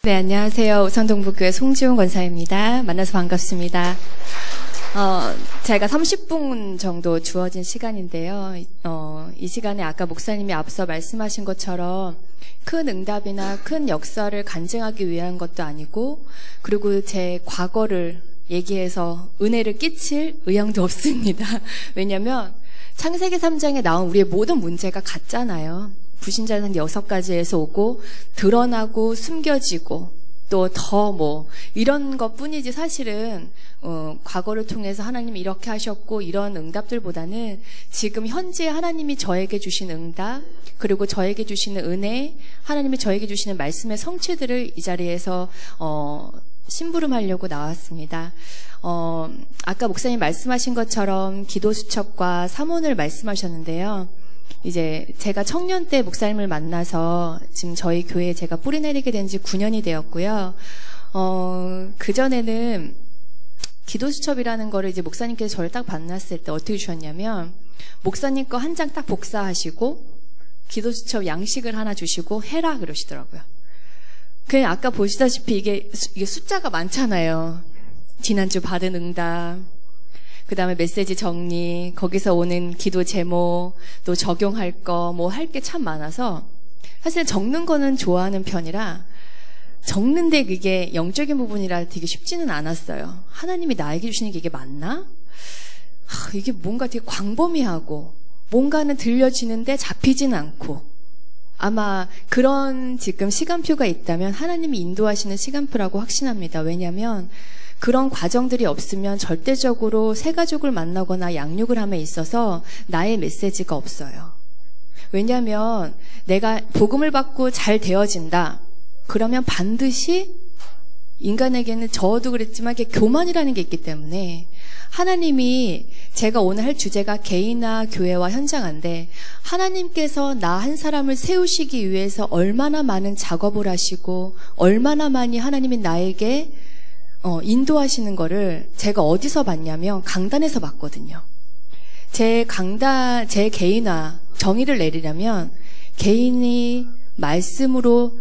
네, 안녕하세요. 우선동부교회 송지훈 권사입니다. 만나서 반갑습니다. 제가 30분 정도 주어진 시간인데요. 이 시간에 아까 목사님이 앞서 말씀하신 것처럼 큰 응답이나 큰 역사를 간증하기 위한 것도 아니고, 그리고 제 과거를 얘기해서 은혜를 끼칠 의향도 없습니다. 왜냐면 창세기 3장에 나온 우리의 모든 문제가 같잖아요. 부신자는 6가지에서 오고 드러나고 숨겨지고 또 더 이런 것 뿐이지, 사실은 과거를 통해서 하나님이 이렇게 하셨고 이런 응답들보다는 지금 현재 하나님이 저에게 주신 응답, 그리고 저에게 주시는 은혜, 하나님이 저에게 주시는 말씀의 성취들을 이 자리에서 심부름하려고 나왔습니다. 아까 목사님 말씀하신 것처럼 기도 수첩과 사모를 말씀하셨는데요. 이제 제가 청년 때 목사님을 만나서 지금 저희 교회에 제가 뿌리 내리게 된 지 9년이 되었고요. 그전에는 기도수첩이라는 거를 이제 목사님께서 저를 딱 만났을 때 어떻게 주셨냐면, 목사님 거 한 장 딱 복사하시고 기도수첩 양식을 하나 주시고 해라 그러시더라고요. 그냥 아까 보시다시피 이게 숫자가 많잖아요. 지난주 받은 응답, 그 다음에 메시지 정리, 거기서 오는 기도 제목, 또 적용할 거, 할 게 참 많아서 사실 적는 거는 좋아하는 편이라, 적는데 그게 영적인 부분이라 되게 쉽지는 않았어요. 하나님이 나에게 주시는 게 이게 맞나? 이게 뭔가 되게 광범위하고 뭔가는 들려지는데 잡히진 않고, 아마 그런 지금 시간표가 있다면 하나님이 인도하시는 시간표라고 확신합니다. 왜냐하면 그런 과정들이 없으면 절대적으로 새 가족을 만나거나 양육을 함에 있어서 나의 메시지가 없어요. 왜냐하면 내가 복음을 받고 잘 되어진다, 그러면 반드시 인간에게는, 저도 그랬지만 이게 교만이라는 게 있기 때문에, 하나님이, 제가 오늘 할 주제가 개인화, 교회와 현장화인데, 하나님께서 나 한 사람을 세우시기 위해서 얼마나 많은 작업을 하시고 얼마나 많이 하나님이 나에게 인도하시는 거를 제가 어디서 봤냐면 강단에서 봤거든요. 제 개인화, 정의를 내리려면 개인이 말씀으로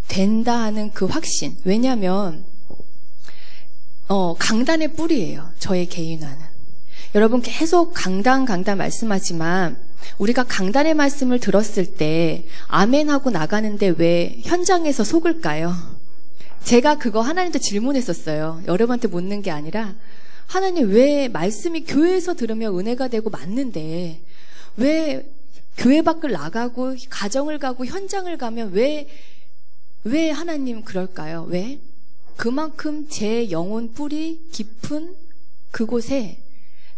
된다 하는 그 확신. 왜냐하면 강단의 뿌리예요, 저의 개인화는. 여러분 계속 강단 말씀하지만 우리가 강단의 말씀을 들었을 때 아멘 하고 나가는데 왜 현장에서 속을까요? 제가 그거 하나님한테 질문했었어요. 여러분한테 묻는 게 아니라, 하나님 왜 말씀이 교회에서 들으면 은혜가 되고 맞는데 왜 교회 밖을 나가고 가정을 가고 현장을 가면 왜 하나님 그럴까요? 왜? 그만큼 제 영혼 뿌리 깊은 그곳에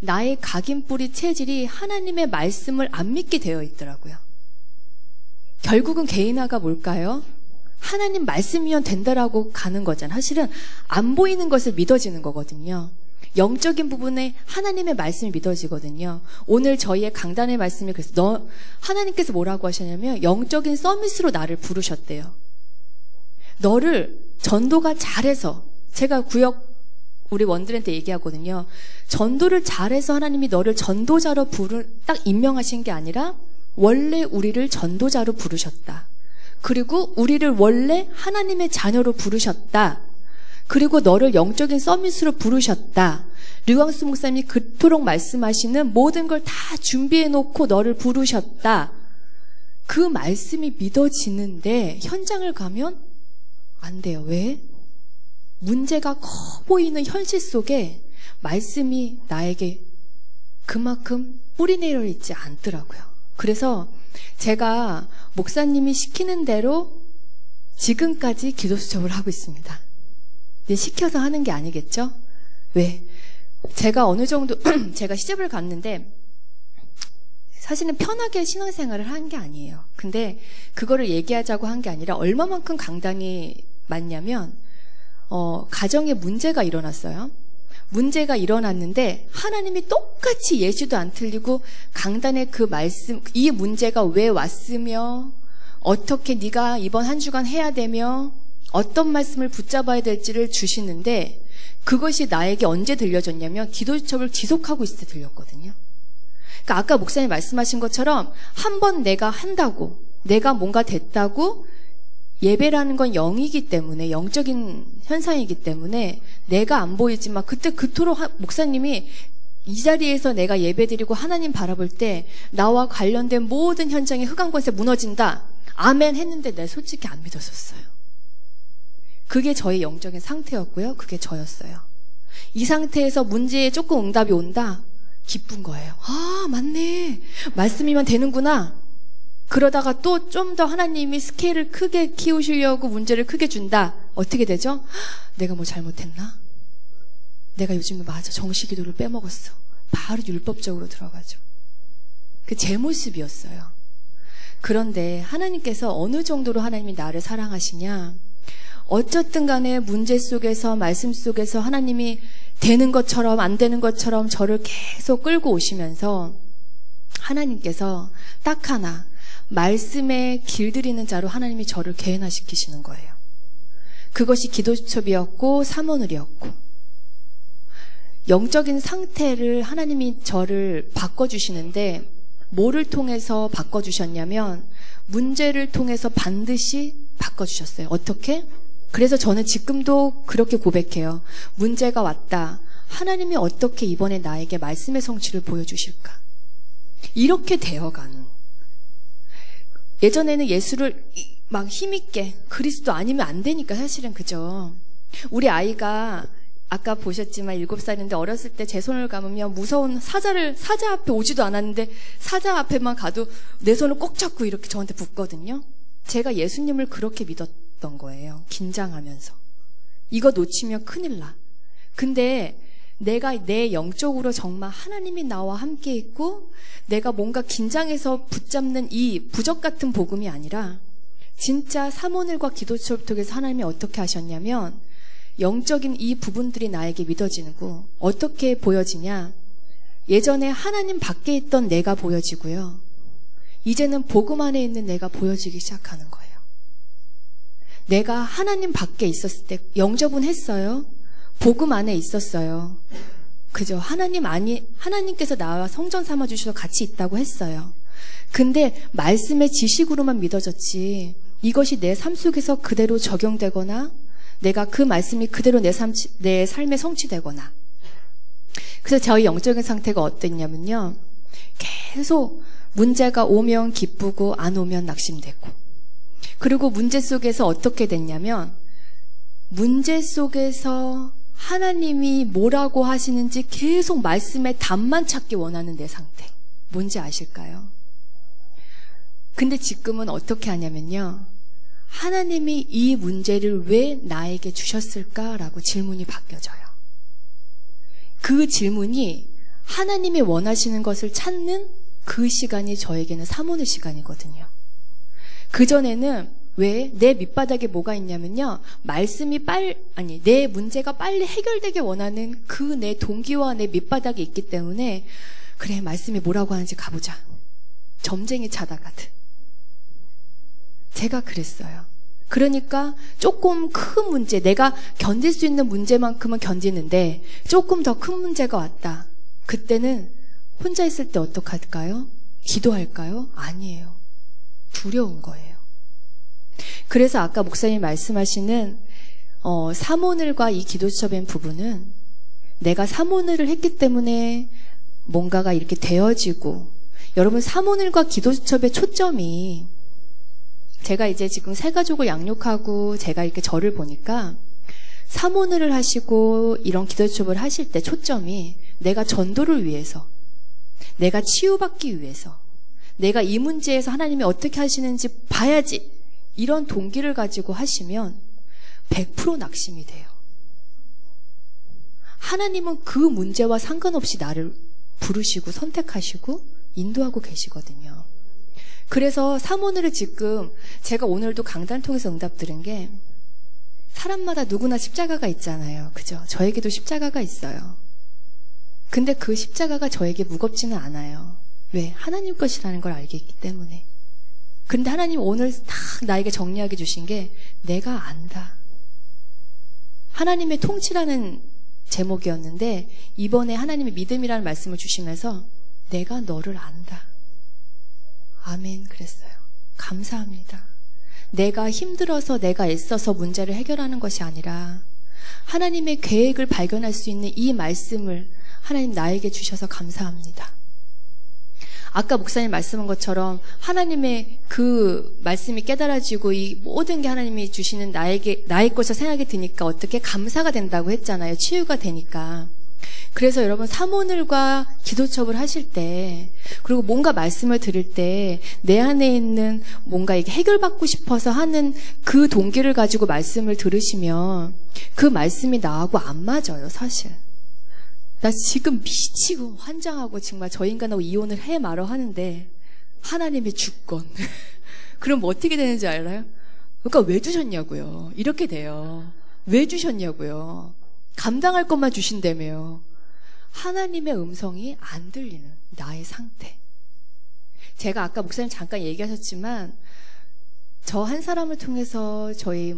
나의 각인 뿌리 체질이 하나님의 말씀을 안 믿게 되어 있더라고요. 결국은 개인화가 뭘까요? 하나님 말씀이면 된다라고 가는 거잖아요. 사실은 안 보이는 것을 믿어지는 거거든요. 영적인 부분에 하나님의 말씀이 믿어지거든요. 오늘 저희의 강단의 말씀이 그래서 하나님께서 뭐라고 하셨냐면 영적인 서밋으로 나를 부르셨대요. 너를 전도가 잘해서, 제가 우리 원들한테 얘기하거든요. 전도를 잘해서 하나님이 너를 전도자로 딱 임명하신 게 아니라 원래 우리를 전도자로 부르셨다. 그리고 우리를 원래 하나님의 자녀로 부르셨다. 그리고 너를 영적인 서밋으로 부르셨다. 류광수 목사님이 그토록 말씀하시는 모든 걸 다 준비해 놓고 너를 부르셨다. 그 말씀이 믿어지는데 현장을 가면 안 돼요. 왜? 문제가 커 보이는 현실 속에 말씀이 나에게 그만큼 뿌리 내려 있지 않더라고요. 그래서 제가 목사님이 시키는 대로 지금까지 기도수첩을 하고 있습니다. 시켜서 하는 게 아니겠죠? 왜? 제가 어느 정도 제가 시집을 갔는데 사실은 편하게 신앙생활을 한 게 아니에요. 근데 그거를 얘기하자고 한 게 아니라 얼마만큼 강단이 많냐면 가정에 문제가 일어났어요. 문제가 일어났는데 하나님이 똑같이 예시도 안 틀리고 강단의 그 말씀, 이 문제가 왜 왔으며 어떻게 네가 이번 한 주간 해야 되며 어떤 말씀을 붙잡아야 될지를 주시는데, 그것이 나에게 언제 들려졌냐면 기도수첩을 지속하고 있을 때 들렸거든요. 그러니까 아까 목사님 말씀하신 것처럼 한 번 내가 한다고, 내가 뭔가 됐다고 예배라는 건 영이기 때문에, 영적인 현상이기 때문에 내가 안 보이지만 그때 그토록 목사님이 이 자리에서 내가 예배드리고 하나님 바라볼 때 나와 관련된 모든 현장이 흑암권세 무너진다. 아멘 했는데 내가 솔직히 안 믿었었어요. 그게 저의 영적인 상태였고요. 그게 저였어요. 이 상태에서 문제에 조금 응답이 온다. 기쁜 거예요. 아, 맞네. 말씀이면 되는구나. 그러다가 또 좀 더 하나님이 스케일을 크게 키우시려고 문제를 크게 준다. 어떻게 되죠? 내가 뭐 잘못했나? 내가 요즘에 맞아. 정식기도를 빼먹었어. 바로 율법적으로 들어가죠. 그 제 모습이었어요. 그런데 하나님께서 어느 정도로 하나님이 나를 사랑하시냐? 어쨌든 간에 문제 속에서, 말씀 속에서 하나님이 되는 것처럼 안 되는 것처럼 저를 계속 끌고 오시면서 하나님께서 딱 하나, 말씀에 길들이는 자로 하나님이 저를 개인화시키시는 거예요. 그것이 기도수첩이었고 사모늘이었고, 영적인 상태를 하나님이 저를 바꿔주시는데 뭐를 통해서 바꿔주셨냐면 문제를 통해서 반드시 바꿔주셨어요. 어떻게? 그래서 저는 지금도 그렇게 고백해요. 문제가 왔다. 하나님이 어떻게 이번에 나에게 말씀의 성취를 보여주실까? 이렇게 되어가는. 예전에는 예수를 막 힘있게 그리스도 아니면 안 되니까 사실은 그죠. 우리 아이가 아까 보셨지만 7살인데 어렸을 때 제 손을 감으면 무서운 사자 앞에 오지도 않았는데 사자 앞에만 가도 내 손을 꼭 잡고 이렇게 저한테 붙거든요. 제가 예수님을 그렇게 믿었던 거예요. 긴장하면서. 이거 놓치면 큰일 나. 근데 내가 내 영적으로 정말 하나님이 나와 함께 있고 내가 뭔가 긴장해서 붙잡는 이 부적 같은 복음이 아니라 진짜 사모늘과 기도수첩을 통해서 하나님이 어떻게 하셨냐면 영적인 이 부분들이 나에게 믿어지는 거. 어떻게 보여지냐? 예전에 하나님 밖에 있던 내가 보여지고요. 이제는 복음 안에 있는 내가 보여지기 시작하는 거예요. 내가 하나님 밖에 있었을 때 영접은 했어요. 복음 안에 있었어요. 그죠? 하나님께서 나와 성전 삼아주셔서 같이 있다고 했어요. 근데 말씀의 지식으로만 믿어졌지 이것이 내 삶 속에서 그대로 적용되거나 내가 그 말씀이 그대로 내 삶에 성취되거나. 그래서 저희 영적인 상태가 어땠냐면요. 계속 문제가 오면 기쁘고 안 오면 낙심되고. 그리고 문제 속에서 어떻게 됐냐면 문제 속에서 하나님이 뭐라고 하시는지 계속 말씀의 답만 찾기 원하는 내 상태. 뭔지 아실까요? 근데 지금은 어떻게 하냐면요. 하나님이 이 문제를 왜 나에게 주셨을까라고 질문이 바뀌어져요. 그 질문이 하나님이 원하시는 것을 찾는 그 시간이 저에게는 사모늘 시간이거든요. 그전에는 왜 내 밑바닥에 뭐가 있냐면요. 내 문제가 빨리 해결되게 원하는 그 내 동기와 내 밑바닥이 있기 때문에 그래 말씀이 뭐라고 하는지 가보자. 점쟁이 찾아가듯. 제가 그랬어요. 그러니까 조금 큰 문제, 내가 견딜 수 있는 문제만큼은 견디는데 조금 더 큰 문제가 왔다. 그때는 혼자 있을 때 어떡할까요? 기도할까요? 아니에요. 두려운 거예요. 그래서 아까 목사님 말씀하시는 사모늘과 이 기도수첩의 부분은 내가 사모늘을 했기 때문에 뭔가가 이렇게 되어지고 여러분 사모늘과 기도수첩의 초점이 제가 이제 지금 새 가족을 양육하고 제가 이렇게 저를 보니까 사모늘을 하시고 이런 기도수첩을 하실 때 초점이 내가 전도를 위해서 내가 치유받기 위해서 내가 이 문제에서 하나님이 어떻게 하시는지 봐야지 이런 동기를 가지고 하시면 100% 낙심이 돼요. 하나님은 그 문제와 상관없이 나를 부르시고 선택하시고 인도하고 계시거든요. 그래서 사모늘을 지금 제가 오늘도 강단 통해서 응답 들은 게 사람마다 누구나 십자가가 있잖아요. 그죠? 저에게도 십자가가 있어요. 근데 그 십자가가 저에게 무겁지는 않아요. 왜? 하나님 것이라는 걸 알게 있기 때문에. 근데 하나님 오늘 딱 나에게 정리하게 주신 게 내가 안다. 하나님의 통치라는 제목이었는데 이번에 하나님의 믿음이라는 말씀을 주시면서 내가 너를 안다. 아멘 그랬어요. 감사합니다. 내가 힘들어서 내가 애써서 문제를 해결하는 것이 아니라 하나님의 계획을 발견할 수 있는 이 말씀을 하나님 나에게 주셔서 감사합니다. 아까 목사님 말씀한 것처럼 하나님의 그 말씀이 깨달아지고 이 모든 게 하나님이 주시는 나의 것을 생각이 드니까 어떻게 감사가 된다고 했잖아요. 치유가 되니까. 그래서 여러분 사모늘과 기도첩을 하실 때, 그리고 뭔가 말씀을 들을 때 내 안에 있는 뭔가 이게 해결받고 싶어서 하는 그 동기를 가지고 말씀을 들으시면 그 말씀이 나하고 안 맞아요, 사실. 나 지금 미치고 환장하고 정말 저 인간하고 이혼을 해 말어 하는데 하나님의 주권. 그럼 뭐 어떻게 되는지 알아요? 그러니까 왜 주셨냐고요. 이렇게 돼요. 왜 주셨냐고요. 감당할 것만 주신다며요. 하나님의 음성이 안 들리는 나의 상태. 제가 아까 목사님 잠깐 얘기하셨지만 저 한 사람을 통해서 저희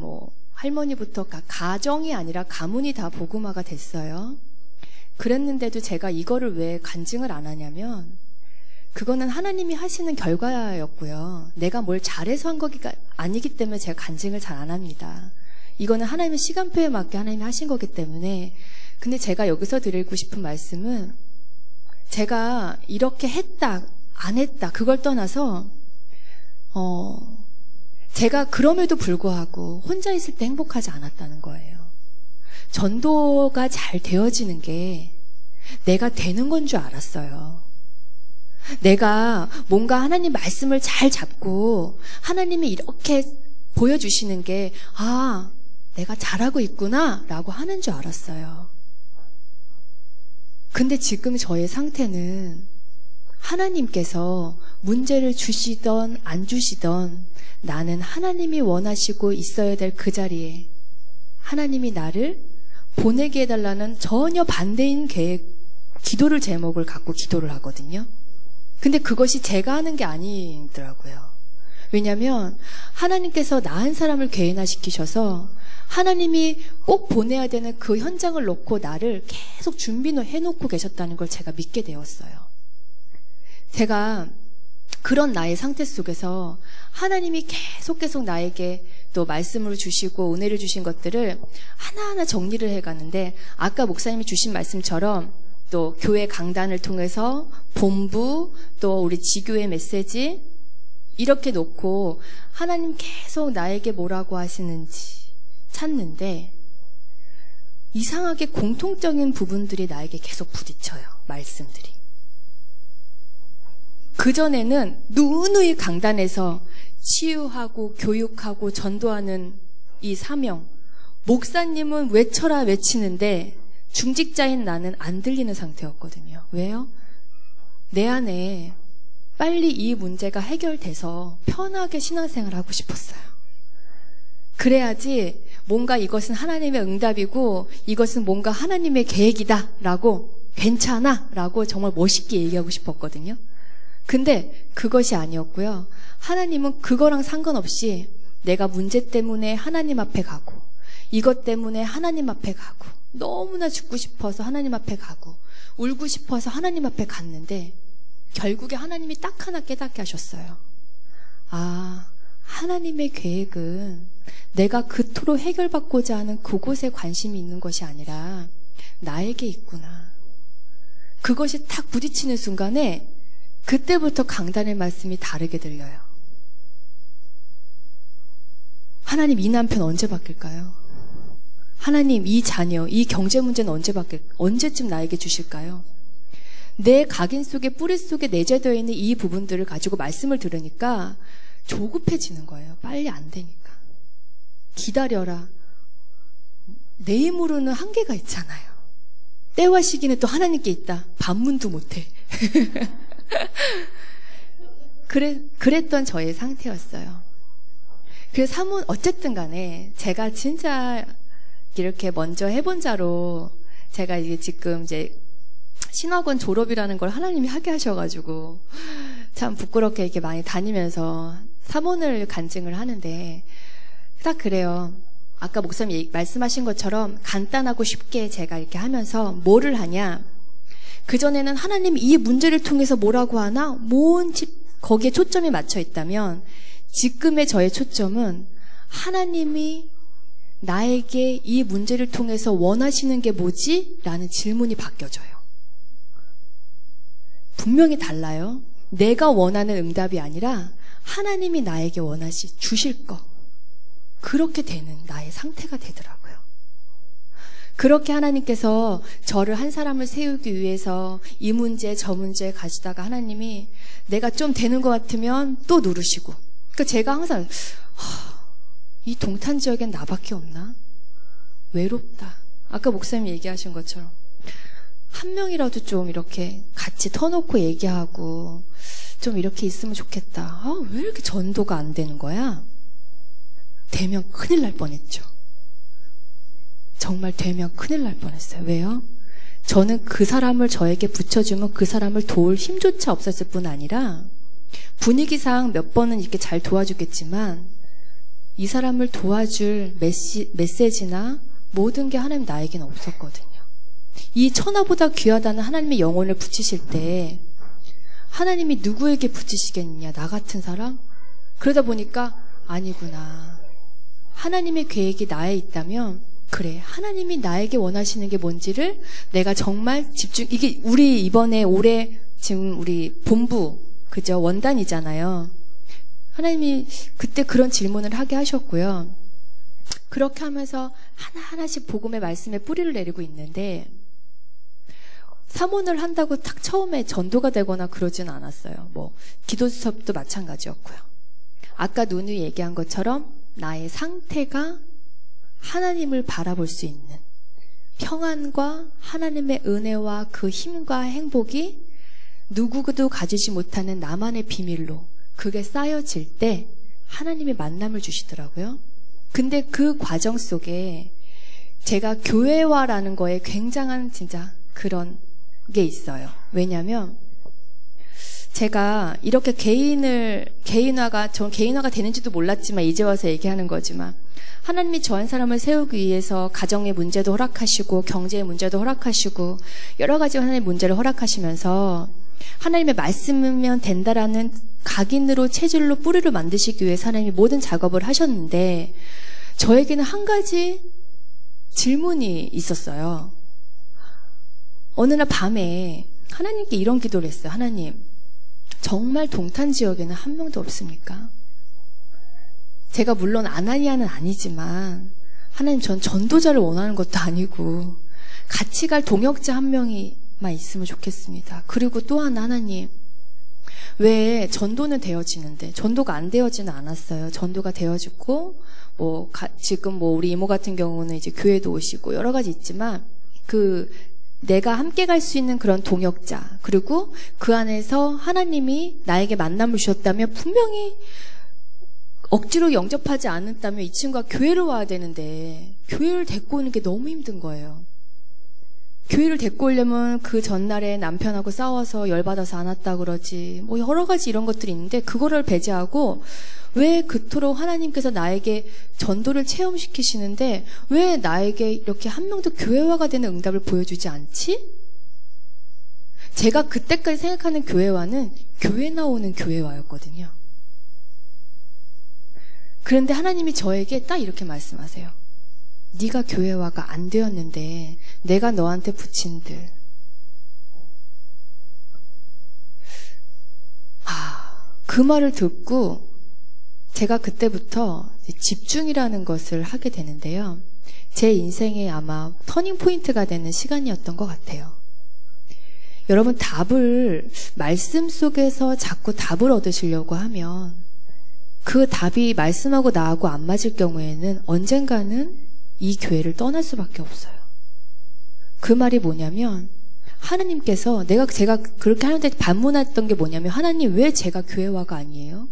할머니부터 가정이 아니라 가문이 다 복음화가 됐어요. 그랬는데도 제가 이거를 왜 간증을 안 하냐면 그거는 하나님이 하시는 결과였고요. 내가 뭘 잘해서 한 거기가 아니기 때문에 제가 간증을 잘 안 합니다. 이거는 하나님의 시간표에 맞게 하나님이 하신 거기 때문에. 근데 제가 여기서 드리고 싶은 말씀은 제가 이렇게 했다 안 했다 그걸 떠나서 제가 그럼에도 불구하고 혼자 있을 때 행복하지 않았다는 거예요. 전도가 잘 되어지는 게 내가 되는 건 줄 알았어요. 내가 뭔가 하나님 말씀을 잘 잡고 하나님이 이렇게 보여주시는 게 내가 잘하고 있구나 라고 하는 줄 알았어요. 근데 지금 저의 상태는 하나님께서 문제를 주시던 안 주시던 나는 하나님이 원하시고 있어야 될 그 자리에 하나님이 나를 보내게 해달라는 전혀 반대인 기도를 제목을 갖고 기도를 하거든요. 근데 그것이 제가 하는 게 아니더라고요. 왜냐하면 하나님께서 나 한 사람을 괴인화시키셔서 하나님이 꼭 보내야 되는 그 현장을 놓고 나를 계속 준비해놓고 계셨다는 걸 제가 믿게 되었어요. 제가 그런 나의 상태 속에서 하나님이 계속 나에게 또 말씀을 주시고 은혜를 주신 것들을 하나하나 정리를 해가는데 아까 목사님이 주신 말씀처럼 또 교회 강단을 통해서 본부 또 우리 지교회 메시지 이렇게 놓고 하나님 계속 나에게 뭐라고 하시는지 찾는데 이상하게 공통적인 부분들이 나에게 계속 부딪혀요. 말씀들이. 그전에는 누누이 강단에서 치유하고 교육하고 전도하는 이 사명, 목사님은 외쳐라 외치는데 중직자인 나는 안 들리는 상태였거든요. 왜요? 내 안에 빨리 이 문제가 해결돼서 편하게 신앙생활을 하고 싶었어요. 그래야지 뭔가 이것은 하나님의 응답이고 이것은 뭔가 하나님의 계획이다 라고 괜찮아 라고 정말 멋있게 얘기하고 싶었거든요. 근데 그것이 아니었고요. 하나님은 그거랑 상관없이 내가 문제 때문에 하나님 앞에 가고 이것 때문에 하나님 앞에 가고 너무나 죽고 싶어서 하나님 앞에 가고 울고 싶어서 하나님 앞에 갔는데 결국에 하나님이 딱 하나 깨닫게 하셨어요. 하나님의 계획은 내가 그토록 해결받고자 하는 그곳에 관심이 있는 것이 아니라 나에게 있구나. 그것이 탁 부딪히는 순간에 그때부터 강단의 말씀이 다르게 들려요. 하나님 이 남편 언제 바뀔까요? 하나님 이 자녀, 이 경제 문제는 언제쯤 나에게 주실까요? 내 각인 속에 뿌리 속에 내재되어 있는 이 부분들을 가지고 말씀을 들으니까 조급해지는 거예요. 빨리 안 되니까. 기다려라. 내 힘으로는 한계가 있잖아요. 때와 시기는 또 하나님께 있다. 반문도 못해. 그랬던 저의 상태였어요. 그래서 어쨌든 간에 제가 진짜 이렇게 먼저 해본 자로 제가 이제 지금 이제 신학원 졸업이라는 걸 하나님이 하게 하셔가지고 참 부끄럽게 이렇게 많이 다니면서 사모를 간증을 하는데 딱 그래요. 아까 목사님 말씀하신 것처럼 간단하고 쉽게 제가 이렇게 하면서 뭐를 하냐. 그전에는 하나님 이 문제를 통해서 뭐라고 하나? 거기에 초점이 맞춰 있다면 지금의 저의 초점은 하나님이 나에게 이 문제를 통해서 원하시는 게 뭐지? 라는 질문이 바뀌어져요. 분명히 달라요. 내가 원하는 응답이 아니라 하나님이 나에게 주실 것. 그렇게 되는 나의 상태가 되더라고요. 그렇게 하나님께서 저를 한 사람을 세우기 위해서 이 문제 저 문제 가시다가 하나님이 내가 좀 되는 것 같으면 또 누르시고, 그러니까 제가 항상 이 동탄 지역엔 나밖에 없나? 외롭다. 아까 목사님 얘기하신 것처럼 한 명이라도 좀 이렇게 같이 터놓고 얘기하고 좀 이렇게 있으면 좋겠다. 왜 이렇게 전도가 안 되는 거야? 되면 큰일 날 뻔했죠. 정말 되면 큰일 날 뻔했어요. 왜요? 저는 그 사람을 저에게 붙여주면 그 사람을 도울 힘조차 없었을 뿐 아니라 분위기상 몇 번은 이렇게 잘 도와주겠지만 이 사람을 도와줄 메시지나 모든 게 하나님 나에게는 없었거든요. 이 천하보다 귀하다는 하나님의 영혼을 붙이실 때 하나님이 누구에게 붙이시겠느냐? 나 같은 사람? 그러다 보니까 아니구나. 하나님의 계획이 나에 있다면 그래, 하나님이 나에게 원하시는 게 뭔지를 내가 정말 이게 우리 이번에 올해 지금 우리 본부 그죠? 원단이잖아요. 하나님이 그때 그런 질문을 하게 하셨고요. 그렇게 하면서 하나하나씩 복음의 말씀에 뿌리를 내리고 있는데 사모를 한다고 딱 처음에 전도가 되거나 그러진 않았어요. 뭐 기도 수업도 마찬가지였고요. 아까 누누이 얘기한 것처럼 나의 상태가 하나님을 바라볼 수 있는 평안과 하나님의 은혜와 그 힘과 행복이 누구도 가지지 못하는 나만의 비밀로 그게 쌓여질 때 하나님이 만남을 주시더라고요. 근데 그 과정 속에 제가 교회화라는 거에 굉장한 진짜 그런 게 있어요. 왜냐하면 제가 이렇게 전 개인화가 되는지도 몰랐지만 이제 와서 얘기하는 거지만 하나님이 저 한 사람을 세우기 위해서 가정의 문제도 허락하시고 경제의 문제도 허락하시고 여러 가지 하나님의 문제를 허락하시면서 하나님의 말씀이면 된다라는 각인으로 체질로 뿌리를 만드시기 위해서 하나님이 모든 작업을 하셨는데 저에게는 한 가지 질문이 있었어요. 어느 날 밤에 하나님께 이런 기도를 했어요. 하나님, 정말 동탄 지역에는 한 명도 없습니까? 제가 물론 아나니아는 아니지만 하나님 전 전도자를 원하는 것도 아니고 같이 갈 동역자 한 명이만 있으면 좋겠습니다. 그리고 또 하나님, 왜 전도는 되어지는데 전도가 안 되어지는 않았어요. 전도가 되어지고 지금 우리 이모 같은 경우는 이제 교회도 오시고 여러 가지 있지만 내가 함께 갈 수 있는 그런 동역자 그리고 그 안에서 하나님이 나에게 만남을 주셨다면 분명히 억지로 영접하지 않았다면 이 친구가 교회를 와야 되는데 교회를 데리고 오는 게 너무 힘든 거예요. 교회를 데리고 오려면 그 전날에 남편하고 싸워서 열받아서 안 왔다 그러지 여러 가지 이런 것들이 있는데 그거를 배제하고 왜 그토록 하나님께서 나에게 전도를 체험시키시는데 왜 나에게 이렇게 한 명도 교회화가 되는 응답을 보여주지 않지? 제가 그때까지 생각하는 교회화는 교회 나오는 교회화였거든요. 그런데 하나님이 저에게 딱 이렇게 말씀하세요. 네가 교회화가 안 되었는데 내가 너한테 붙인들. 그 말을 듣고 제가 그때부터 집중이라는 것을 하게 되는데요. 제 인생에 아마 터닝포인트가 되는 시간이었던 것 같아요. 여러분, 말씀 속에서 자꾸 답을 얻으시려고 하면 그 답이 말씀하고 나하고 안 맞을 경우에는 언젠가는 이 교회를 떠날 수밖에 없어요. 그 말이 뭐냐면 하나님께서 제가 그렇게 하는데 반문했던 게 뭐냐면 하나님 왜 제가 교회화가 아니에요?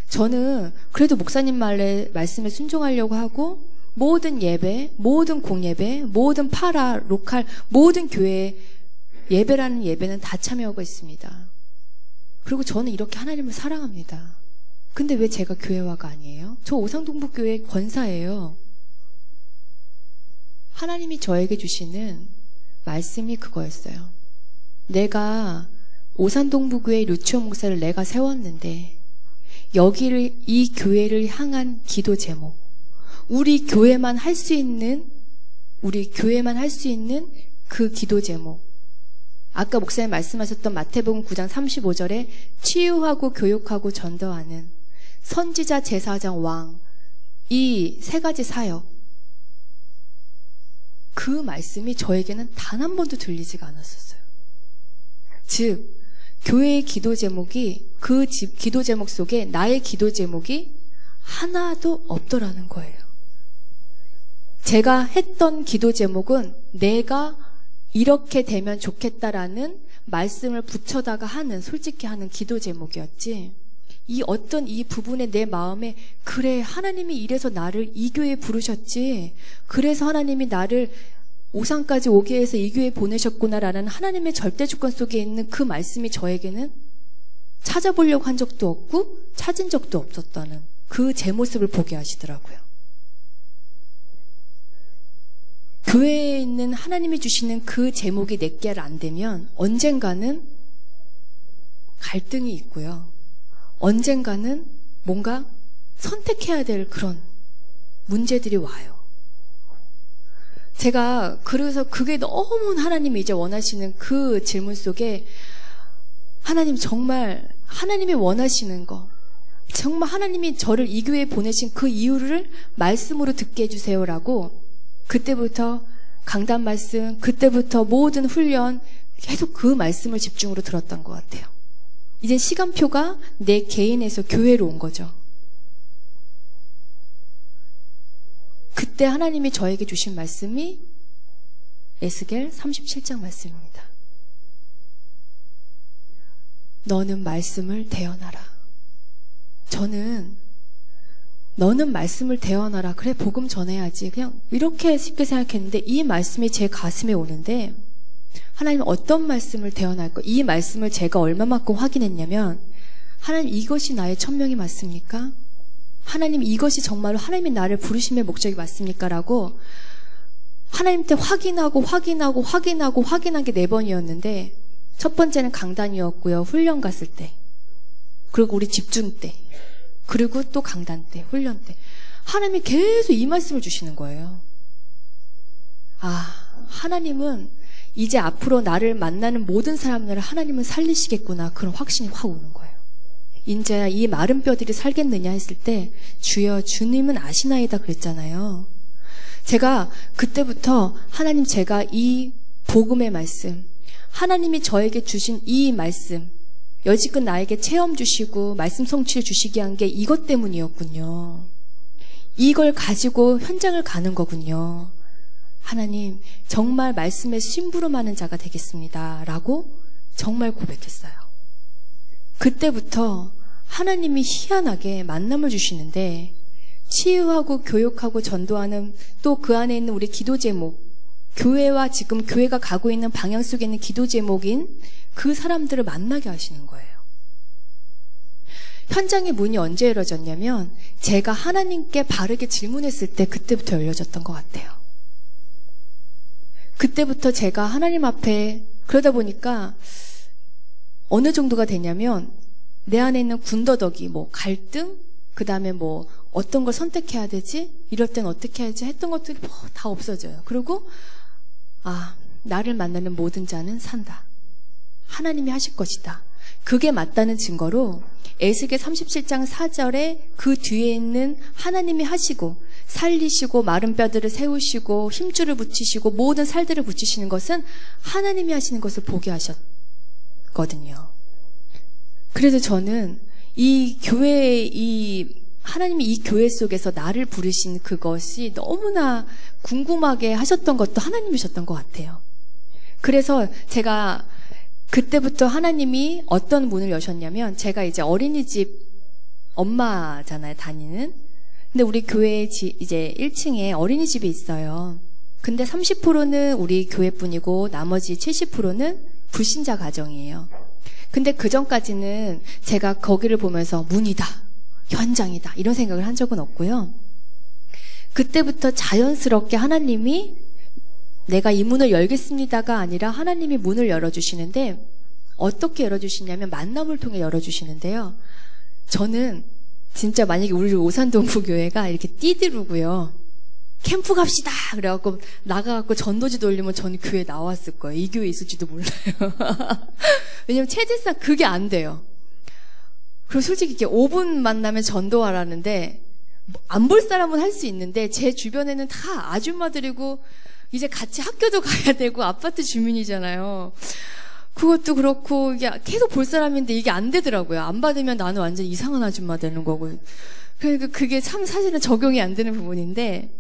저는 그래도 목사님 말씀에 순종하려고 하고 모든 예배, 모든 공예배, 모든 로컬, 모든 교회 예배라는 예배는 다 참여하고 있습니다. 그리고 저는 이렇게 하나님을 사랑합니다. 근데 왜 제가 교회화가 아니에요? 저 오상동북교회 권사예요. 하나님이 저에게 주시는 말씀이 그거였어요. 내가 오산동북교회 류치원 목사를 내가 세웠는데 여기를, 이 교회를 향한 기도 제목, 우리 교회만 할 수 있는 그 기도 제목, 아까 목사님 말씀하셨던 마태복음 9장 35절에 치유하고 교육하고 전도하는 선지자, 제사장, 왕, 이 세 가지 사역, 그 말씀이 저에게는 단 한 번도 들리지가 않았었어요. 즉, 교회의 기도 제목이, 그 기도 제목 속에 나의 기도 제목이 하나도 없더라는 거예요. 제가 했던 기도 제목은 내가 이렇게 되면 좋겠다라는 말씀을 붙여다가 솔직히 하는 기도 제목이었지, 이 부분에 내 마음에, 그래, 하나님이 이래서 나를 이 교회에 부르셨지, 그래서 하나님이 나를 오산까지 오게 해서 이 교회에 보내셨구나라는 하나님의 절대 주권 속에 있는 그 말씀이 저에게는 찾아보려고 한 적도 없고 찾은 적도 없었다는 그 제 모습을 보게 하시더라고요. 교회에 있는 하나님이 주시는 그 제목이 내게 안 되면 언젠가는 갈등이 있고요. 언젠가는 뭔가 선택해야 될 그런 문제들이 와요. 제가 그래서 그게 너무 하나님이 이제 원하시는 그 질문 속에, 하나님 정말 하나님이 원하시는 거, 정말 하나님이 저를 이 교회에 보내신 그 이유를 말씀으로 듣게 해주세요라고, 그때부터 강단 말씀, 그때부터 모든 훈련 계속 그 말씀을 집중으로 들었던 것 같아요. 이젠 시간표가 내 개인에서 교회로 온 거죠. 그때 하나님이 저에게 주신 말씀이 에스겔 37장 말씀입니다. 너는 말씀을 대언하라. 저는 너는 말씀을 대언하라, 그래 복음 전해야지, 그냥 이렇게 쉽게 생각했는데, 이 말씀이 제 가슴에 오는데, 하나님 어떤 말씀을 대언할까? 이 말씀을 제가 얼마만큼 확인했냐면, 하나님 이것이 나의 천명이 맞습니까? 하나님 이것이 정말로 하나님이 나를 부르심의 목적이 맞습니까? 라고 하나님한테 확인한 게 4번이었는데, 첫 번째는 강단이었고요, 훈련 갔을 때, 그리고 우리 집중 때, 그리고 또 강단 때, 훈련 때, 하나님이 계속 이 말씀을 주시는 거예요. 아, 하나님은 이제 앞으로 나를 만나는 모든 사람들을 하나님은 살리시겠구나, 그런 확신이 확 오는 거예요. 인자야 이 마른 뼈들이 살겠느냐 했을 때, 주여 주님은 아시나이다 그랬잖아요. 제가 그때부터 하나님, 제가 이 복음의 말씀, 하나님이 저에게 주신 이 말씀, 여지껏 나에게 체험 주시고 말씀 성취해 주시게 한 게 이것 때문이었군요. 이걸 가지고 현장을 가는 거군요. 하나님 정말 말씀에 심부름하는 자가 되겠습니다 라고 정말 고백했어요. 그때부터 하나님이 희한하게 만남을 주시는데, 치유하고 교육하고 전도하는, 또 그 안에 있는 우리 기도 제목, 교회와 지금 교회가 가고 있는 방향 속에 있는 기도 제목인 그 사람들을 만나게 하시는 거예요. 현장의 문이 언제 열어졌냐면, 제가 하나님께 바르게 질문했을 때 그때부터 열려졌던 것 같아요. 그때부터 제가 하나님 앞에, 그러다 보니까 어느 정도가 되냐면, 내 안에 있는 군더더기, 갈등, 그 다음에 어떤 걸 선택해야 되지? 이럴 땐 어떻게 해야지? 했던 것들이 다 없어져요. 그리고 나를 만나는 모든 자는 산다. 하나님이 하실 것이다. 그게 맞다는 증거로 에스겔 37장 4절에 그 뒤에 있는 하나님이 하시고 살리시고 마른 뼈들을 세우시고 힘줄을 붙이시고 모든 살들을 붙이시는 것은 하나님이 하시는 것을 보게 하셨거든요. 그래서 저는 이 교회의 하나님이 이 교회 속에서 나를 부르신 그것이 너무나 궁금하게 하셨던 것도 하나님이셨던 것 같아요. 그래서 제가 그때부터 하나님이 어떤 문을 여셨냐면, 제가 이제 어린이집 엄마잖아요, 다니는. 근데 우리 교회 이제 1층에 어린이집이 있어요. 근데 30%는 우리 교회뿐이고 나머지 70%는 불신자 가정이에요. 근데 그 전까지는 제가 거기를 보면서 문이다, 현장이다, 이런 생각을 한 적은 없고요. 그때부터 자연스럽게 하나님이 내가 이 문을 열겠습니다가 아니라 하나님이 문을 열어주시는데, 어떻게 열어주시냐면 만남을 통해 열어주시는데요. 저는 진짜 만약에 우리 오산동부교회가 이렇게 띠드르고요. 캠프 갑시다! 그래갖고 나가갖고 전도지 돌리면 저는 교회 나왔을 거예요. 이 교회에 있을지도 몰라요. 왜냐면 체질상 그게 안 돼요. 그리고 솔직히 이렇게 5분 만나면 전도하라는데 안 볼 사람은 할 수 있는데 제 주변에는 다 아줌마들이고 이제 같이 학교도 가야 되고 아파트 주민이잖아요. 그것도 그렇고 이게 계속 볼 사람인데 이게 안 되더라고요. 안 받으면 나는 완전 이상한 아줌마 되는 거고. 그러니까 그게 참 사실은 적용이 안 되는 부분인데